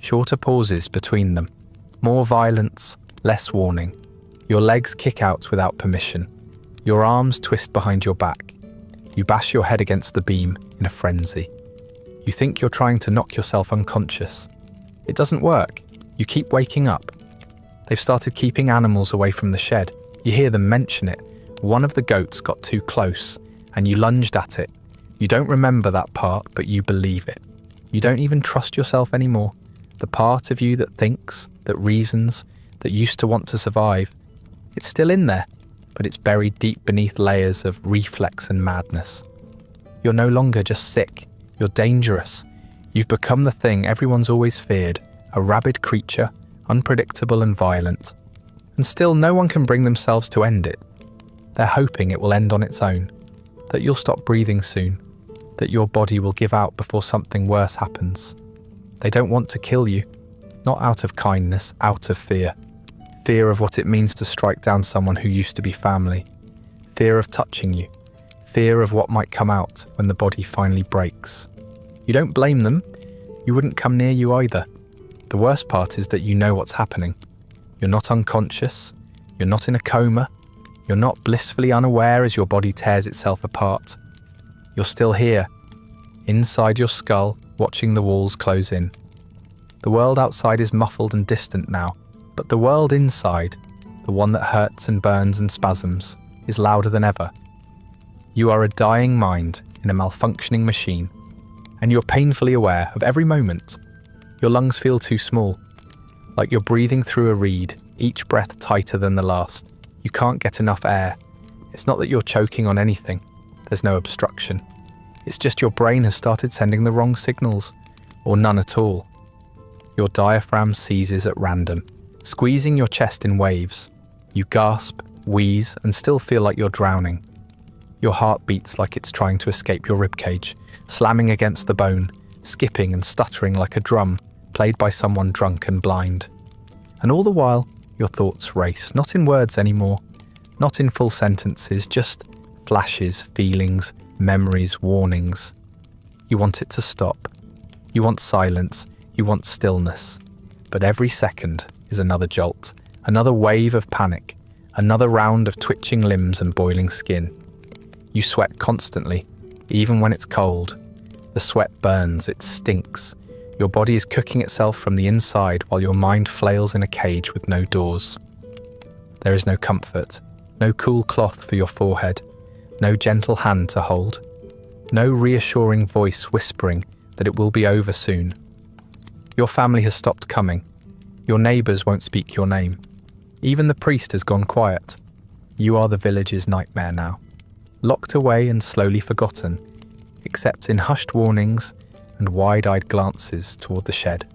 Shorter pauses between them. More violence, less warning. Your legs kick out without permission. Your arms twist behind your back. You bash your head against the beam in a frenzy. You think you're trying to knock yourself unconscious. It doesn't work. You keep waking up. They've started keeping animals away from the shed. You hear them mention it. One of the goats got too close, and you lunged at it. You don't remember that part, but you believe it. You don't even trust yourself anymore. The part of you that thinks, that reasons, that used to want to survive, it's still in there, but it's buried deep beneath layers of reflex and madness. You're no longer just sick. You're dangerous. You've become the thing everyone's always feared, a rabid creature, unpredictable and violent. And still no one can bring themselves to end it. They're hoping it will end on its own, that you'll stop breathing soon, that your body will give out before something worse happens. They don't want to kill you, not out of kindness, out of fear. Fear of what it means to strike down someone who used to be family. Fear of touching you. Fear of what might come out when the body finally breaks. You don't blame them. You wouldn't come near you either. The worst part is that you know what's happening. You're not unconscious. You're not in a coma. You're not blissfully unaware as your body tears itself apart. You're still here, inside your skull, watching the walls close in. The world outside is muffled and distant now, but the world inside, the one that hurts and burns and spasms, is louder than ever. You are a dying mind in a malfunctioning machine, and you're painfully aware of every moment. Your lungs feel too small, like you're breathing through a reed, each breath tighter than the last. You can't get enough air. It's not that you're choking on anything. There's no obstruction. It's just your brain has started sending the wrong signals. or none at all. Your diaphragm seizes at random, squeezing your chest in waves. You gasp, wheeze, and still feel like you're drowning. Your heart beats like it's trying to escape your ribcage, slamming against the bone, skipping and stuttering like a drum played by someone drunk and blind. And all the while, your thoughts race, not in words anymore, not in full sentences, just flashes, feelings, memories, warnings. You want it to stop. You want silence. You want stillness. But every second is another jolt, another wave of panic, another round of twitching limbs and boiling skin. You sweat constantly, even when it's cold. The sweat burns, it stinks. Your body is cooking itself from the inside while your mind flails in a cage with no doors. There is no comfort, no cool cloth for your forehead, no gentle hand to hold, no reassuring voice whispering that it will be over soon. Your family has stopped coming. Your neighbours won't speak your name. Even the priest has gone quiet. You are the village's nightmare now, locked away and slowly forgotten, except in hushed warnings and wide-eyed glances toward the shed.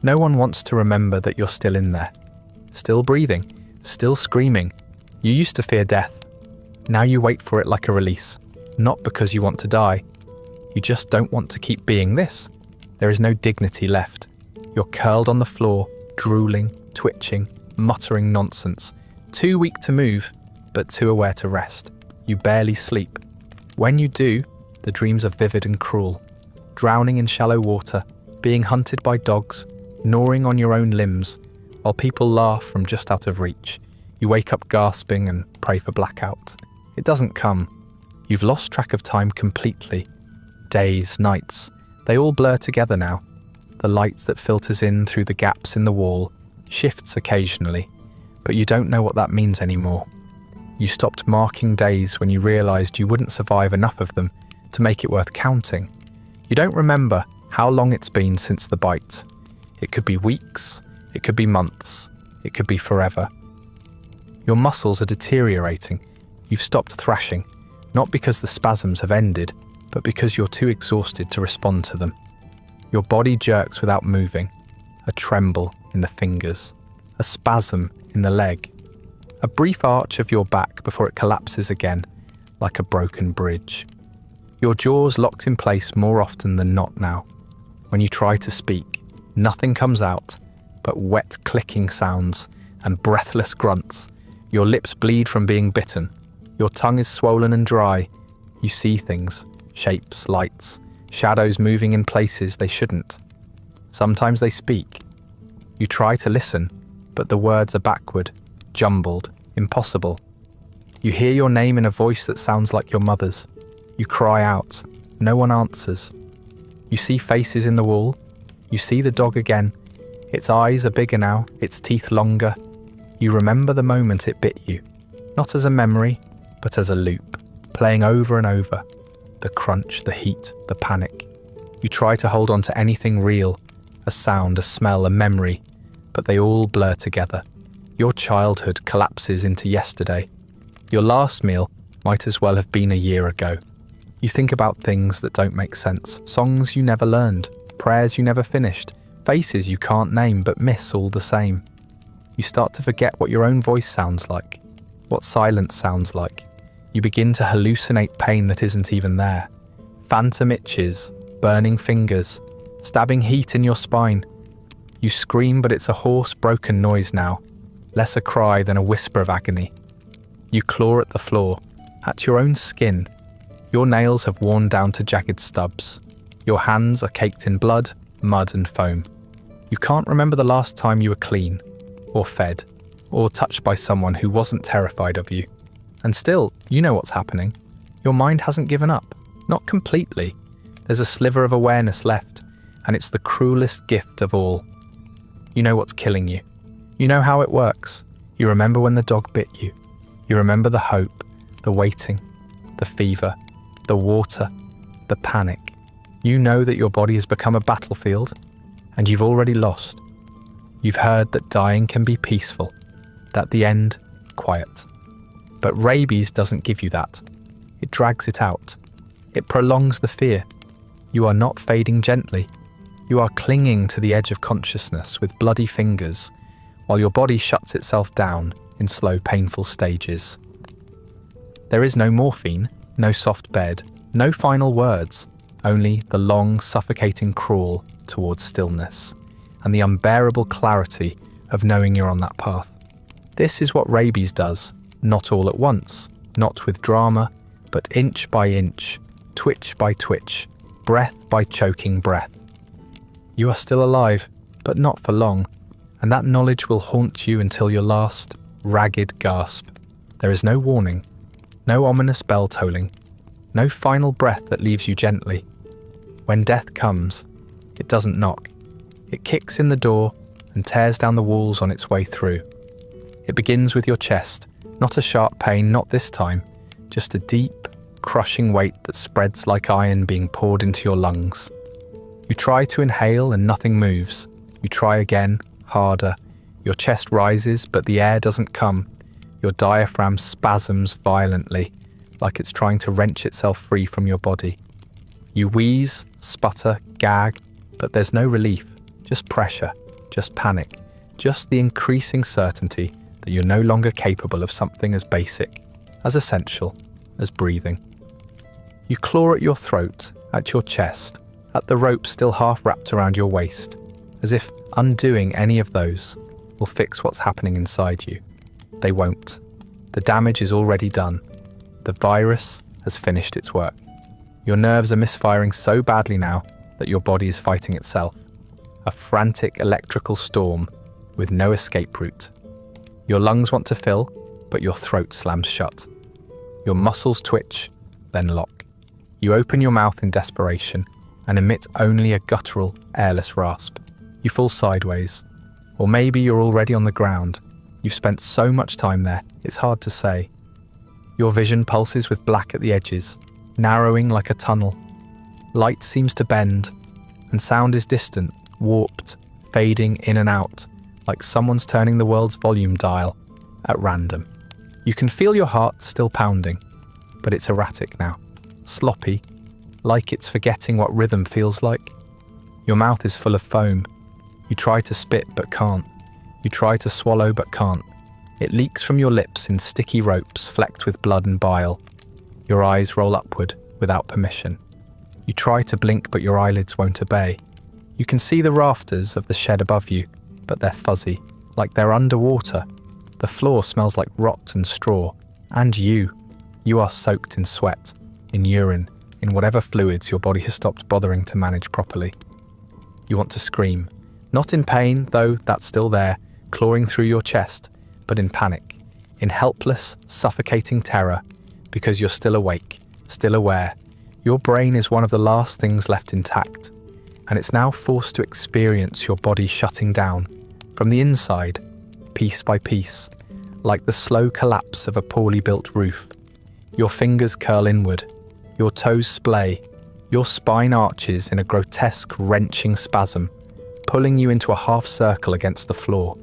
No one wants to remember that you're still in there, still breathing, still screaming. You used to fear death. Now you wait for it like a release, not because you want to die. You just don't want to keep being this. There is no dignity left. You're curled on the floor, drooling, twitching, muttering nonsense, too weak to move, but too aware to rest. You barely sleep. When you do, the dreams are vivid and cruel. Drowning in shallow water, being hunted by dogs, gnawing on your own limbs, while people laugh from just out of reach. You wake up gasping and pray for blackout. It doesn't come. You've lost track of time completely. Days, nights, they all blur together now. The light that filters in through the gaps in the wall shifts occasionally, but you don't know what that means anymore. You stopped marking days when you realised you wouldn't survive enough of them to make it worth counting. You don't remember how long it's been since the bite. It could be weeks, it could be months, it could be forever. Your muscles are deteriorating. You've stopped thrashing, not because the spasms have ended, but because you're too exhausted to respond to them. Your body jerks without moving, a tremble in the fingers, a spasm in the leg, a brief arch of your back before it collapses again, like a broken bridge. Your jaw's locked in place more often than not now. When you try to speak, nothing comes out but wet clicking sounds and breathless grunts. Your lips bleed from being bitten. Your tongue is swollen and dry. You see things, shapes, lights, shadows moving in places they shouldn't. Sometimes they speak. You try to listen, but the words are backward, jumbled, impossible. You hear your name in a voice that sounds like your mother's. You cry out. No one answers. You see faces in the wall. You see the dog again. Its eyes are bigger now, its teeth longer. You remember the moment it bit you, not as a memory, but as a loop, playing over and over. The crunch, the heat, the panic. You try to hold on to anything real, a sound, a smell, a memory, but they all blur together. Your childhood collapses into yesterday. Your last meal might as well have been a year ago. You think about things that don't make sense, songs you never learned, prayers you never finished, faces you can't name but miss all the same. You start to forget what your own voice sounds like, what silence sounds like. You begin to hallucinate pain that isn't even there. Phantom itches, burning fingers, stabbing heat in your spine. You scream, but it's a hoarse, broken noise now, less a cry than a whisper of agony. You claw at the floor, at your own skin. Your nails have worn down to jagged stubs. Your hands are caked in blood, mud and foam. You can't remember the last time you were clean, or fed, or touched by someone who wasn't terrified of you. And still, you know what's happening. Your mind hasn't given up. Not completely. There's a sliver of awareness left, and it's the cruelest gift of all. You know what's killing you. You know how it works. You remember when the dog bit you. You remember the hope, the waiting, the fever, the water, the panic. You know that your body has become a battlefield, and you've already lost. You've heard that dying can be peaceful, that the end, quiet. But rabies doesn't give you that. It drags it out. It prolongs the fear. You are not fading gently. You are clinging to the edge of consciousness with bloody fingers, while your body shuts itself down in slow, painful stages. There is no morphine, no soft bed, no final words, only the long, suffocating crawl towards stillness, and the unbearable clarity of knowing you're on that path. This is what rabies does, not all at once, not with drama, but inch by inch, twitch by twitch, breath by choking breath. You are still alive, but not for long, and that knowledge will haunt you until your last, ragged gasp. There is no warning, no ominous bell tolling, no final breath that leaves you gently. When death comes, it doesn't knock. It kicks in the door and tears down the walls on its way through. It begins with your chest, not a sharp pain, not this time, just a deep, crushing weight that spreads like iron being poured into your lungs. You try to inhale and nothing moves. You try again, harder. Your chest rises, but the air doesn't come. Your diaphragm spasms violently, like it's trying to wrench itself free from your body. You wheeze, sputter, gag, but there's no relief, just pressure, just panic, just the increasing certainty that you're no longer capable of something as basic, as essential, as breathing. You claw at your throat, at your chest, at the rope still half wrapped around your waist, as if undoing any of those will fix what's happening inside you. They won't. The damage is already done. The virus has finished its work. Your nerves are misfiring so badly now that your body is fighting itself. A frantic electrical storm with no escape route. Your lungs want to fill, but your throat slams shut. Your muscles twitch, then lock. You open your mouth in desperation and emit only a guttural, airless rasp. You fall sideways. Or maybe you're already on the ground. You've spent so much time there, it's hard to say. Your vision pulses with black at the edges, narrowing like a tunnel. Light seems to bend, and sound is distant, warped, fading in and out, like someone's turning the world's volume dial at random. You can feel your heart still pounding, but it's erratic now, sloppy, like it's forgetting what rhythm feels like. Your mouth is full of foam. You try to spit but can't. You try to swallow but can't. It leaks from your lips in sticky ropes flecked with blood and bile. Your eyes roll upward without permission. You try to blink but your eyelids won't obey. You can see the rafters of the shed above you, but they're fuzzy, like they're underwater. The floor smells like rot and straw. And you are soaked in sweat, in urine, in whatever fluids your body has stopped bothering to manage properly. You want to scream. Not in pain, though that's still there, clawing through your chest, but in panic, in helpless, suffocating terror, because you're still awake, still aware. Your brain is one of the last things left intact, and it's now forced to experience your body shutting down, from the inside, piece by piece, like the slow collapse of a poorly built roof. Your fingers curl inward, your toes splay, your spine arches in a grotesque, wrenching spasm, pulling you into a half circle against the floor.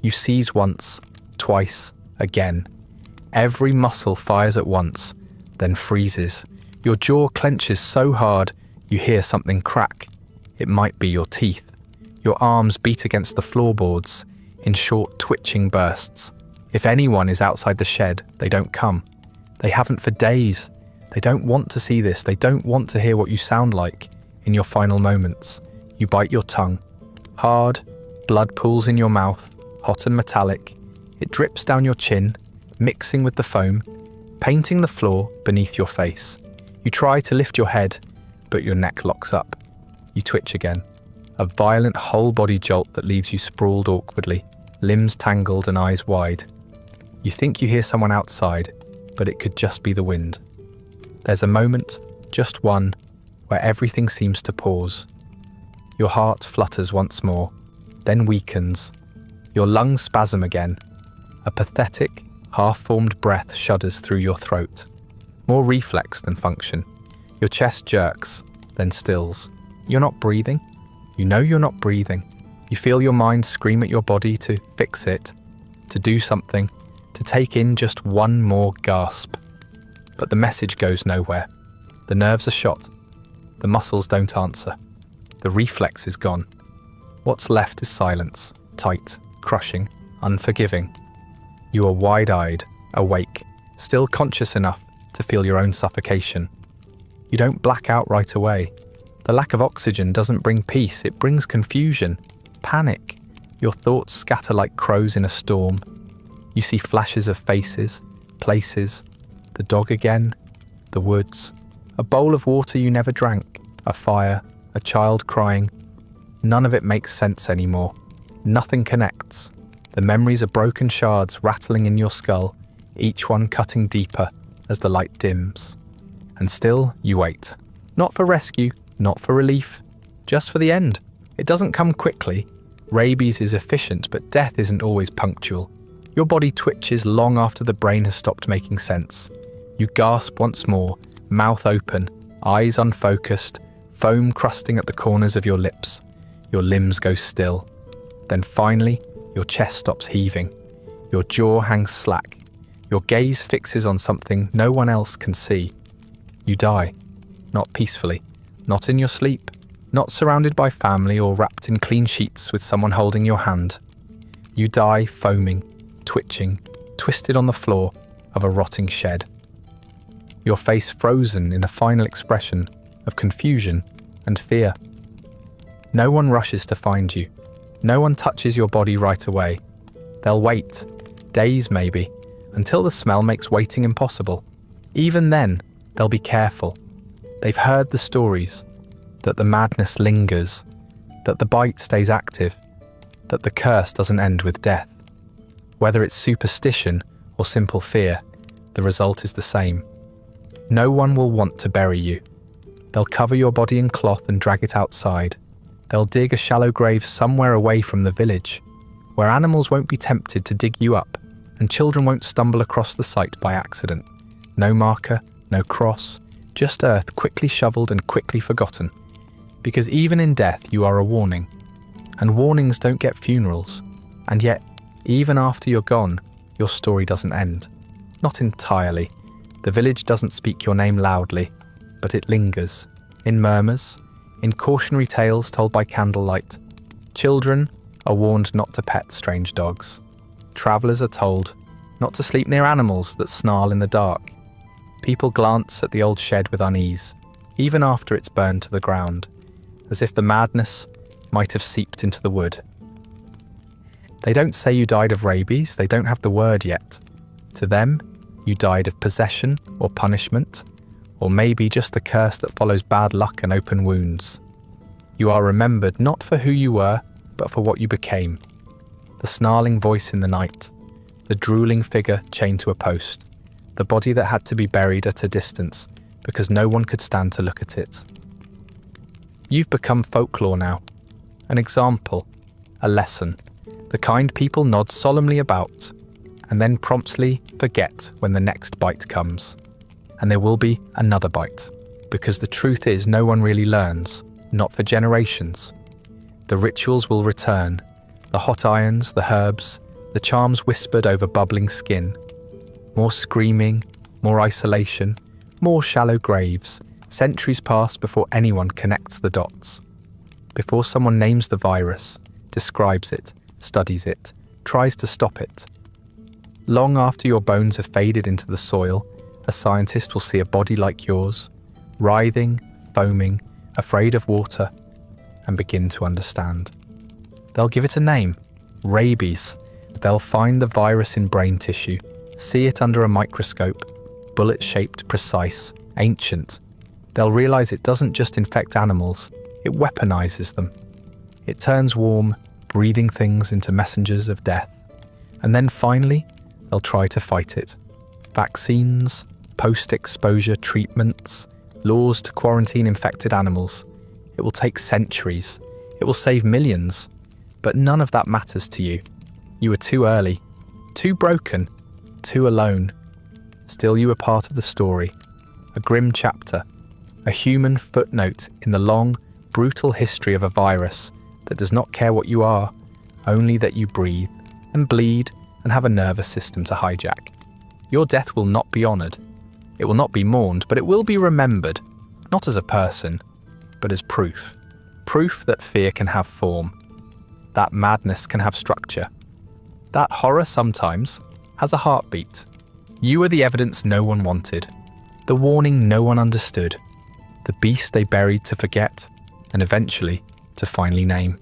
You seize once, twice, again. Every muscle fires at once, then freezes. Your jaw clenches so hard, you hear something crack. It might be your teeth. Your arms beat against the floorboards in short, twitching bursts. If anyone is outside the shed, they don't come. They haven't for days. They don't want to see this. They don't want to hear what you sound like in your final moments. You bite your tongue. Hard, blood pools in your mouth, hot and metallic. It drips down your chin, mixing with the foam, painting the floor beneath your face. You try to lift your head, but your neck locks up. You twitch again. A violent whole-body jolt that leaves you sprawled awkwardly, limbs tangled and eyes wide. You think you hear someone outside, but it could just be the wind. There's a moment, just one, where everything seems to pause. Your heart flutters once more, then weakens. Your lungs spasm again. A pathetic, half-formed breath shudders through your throat. More reflex than function. Your chest jerks, then stills. You're not breathing. You know you're not breathing. You feel your mind scream at your body to fix it, to do something, to take in just one more gasp. But the message goes nowhere. The nerves are shot. The muscles don't answer. The reflex is gone. What's left is silence, tight, crushing, unforgiving. You are wide-eyed, awake, still conscious enough to feel your own suffocation. You don't black out right away. The lack of oxygen doesn't bring peace, it brings confusion, panic. Your thoughts scatter like crows in a storm. You see flashes of faces, places, the dog again, the woods, a bowl of water you never drank, a fire, a child crying. None of it makes sense anymore. Nothing connects. The memories are broken shards rattling in your skull, each one cutting deeper as the light dims. And still you wait. Not for rescue, not for relief, just for the end. It doesn't come quickly. Rabies is efficient, but death isn't always punctual. Your body twitches long after the brain has stopped making sense. You gasp once more, mouth open, eyes unfocused, foam crusting at the corners of your lips. Your limbs go still. Then finally, your chest stops heaving. Your jaw hangs slack. Your gaze fixes on something no one else can see. You die. Not peacefully. Not in your sleep. Not surrounded by family or wrapped in clean sheets with someone holding your hand. You die foaming, twitching, twisted on the floor of a rotting shed. Your face frozen in a final expression of confusion and fear. No one rushes to find you. No one touches your body right away. They'll wait, days maybe, until the smell makes waiting impossible. Even then, they'll be careful. They've heard the stories, that the madness lingers, that the bite stays active, that the curse doesn't end with death. Whether it's superstition or simple fear, the result is the same. No one will want to bury you. They'll cover your body in cloth and drag it outside. They'll dig a shallow grave somewhere away from the village, where animals won't be tempted to dig you up and children won't stumble across the site by accident. No marker, no cross, just earth quickly shoveled and quickly forgotten. Because even in death you are a warning, and warnings don't get funerals. And yet, even after you're gone, your story doesn't end. Not entirely. The village doesn't speak your name loudly, but it lingers, in murmurs, in cautionary tales told by candlelight. Children are warned not to pet strange dogs. Travellers are told not to sleep near animals that snarl in the dark. People glance at the old shed with unease, even after it's burned to the ground, as if the madness might have seeped into the wood. They don't say you died of rabies, they don't have the word yet. To them, you died of possession or punishment, or maybe just the curse that follows bad luck and open wounds. You are remembered not for who you were, but for what you became. The snarling voice in the night, the drooling figure chained to a post, the body that had to be buried at a distance because no one could stand to look at it. You've become folklore now, an example, a lesson, the kind people nod solemnly about, and then promptly forget when the next bite comes. And there will be another bite, because the truth is no one really learns, not for generations. The rituals will return, the hot irons, the herbs, the charms whispered over bubbling skin. More screaming, more isolation, more shallow graves. Centuries pass before anyone connects the dots. Before someone names the virus, describes it, studies it, tries to stop it. Long after your bones have faded into the soil, a scientist will see a body like yours, writhing, foaming, afraid of water, and begin to understand. They'll give it a name, rabies. They'll find the virus in brain tissue, see it under a microscope, bullet-shaped, precise, ancient. They'll realize it doesn't just infect animals, it weaponizes them. It turns warm, breathing things into messengers of death. And then finally, they'll try to fight it. Vaccines, post-exposure treatments, laws to quarantine infected animals. It will take centuries. It will save millions. But none of that matters to you. You were too early, too broken, too alone. Still you were part of the story, a grim chapter, a human footnote in the long, brutal history of a virus that does not care what you are, only that you breathe and bleed and have a nervous system to hijack. Your death will not be honoured. It will not be mourned, but it will be remembered, not as a person, but as proof. proof that fear can have form, that madness can have structure, that horror sometimes has a heartbeat. You are the evidence no one wanted, the warning no one understood, the beast they buried to forget, and eventually to finally name.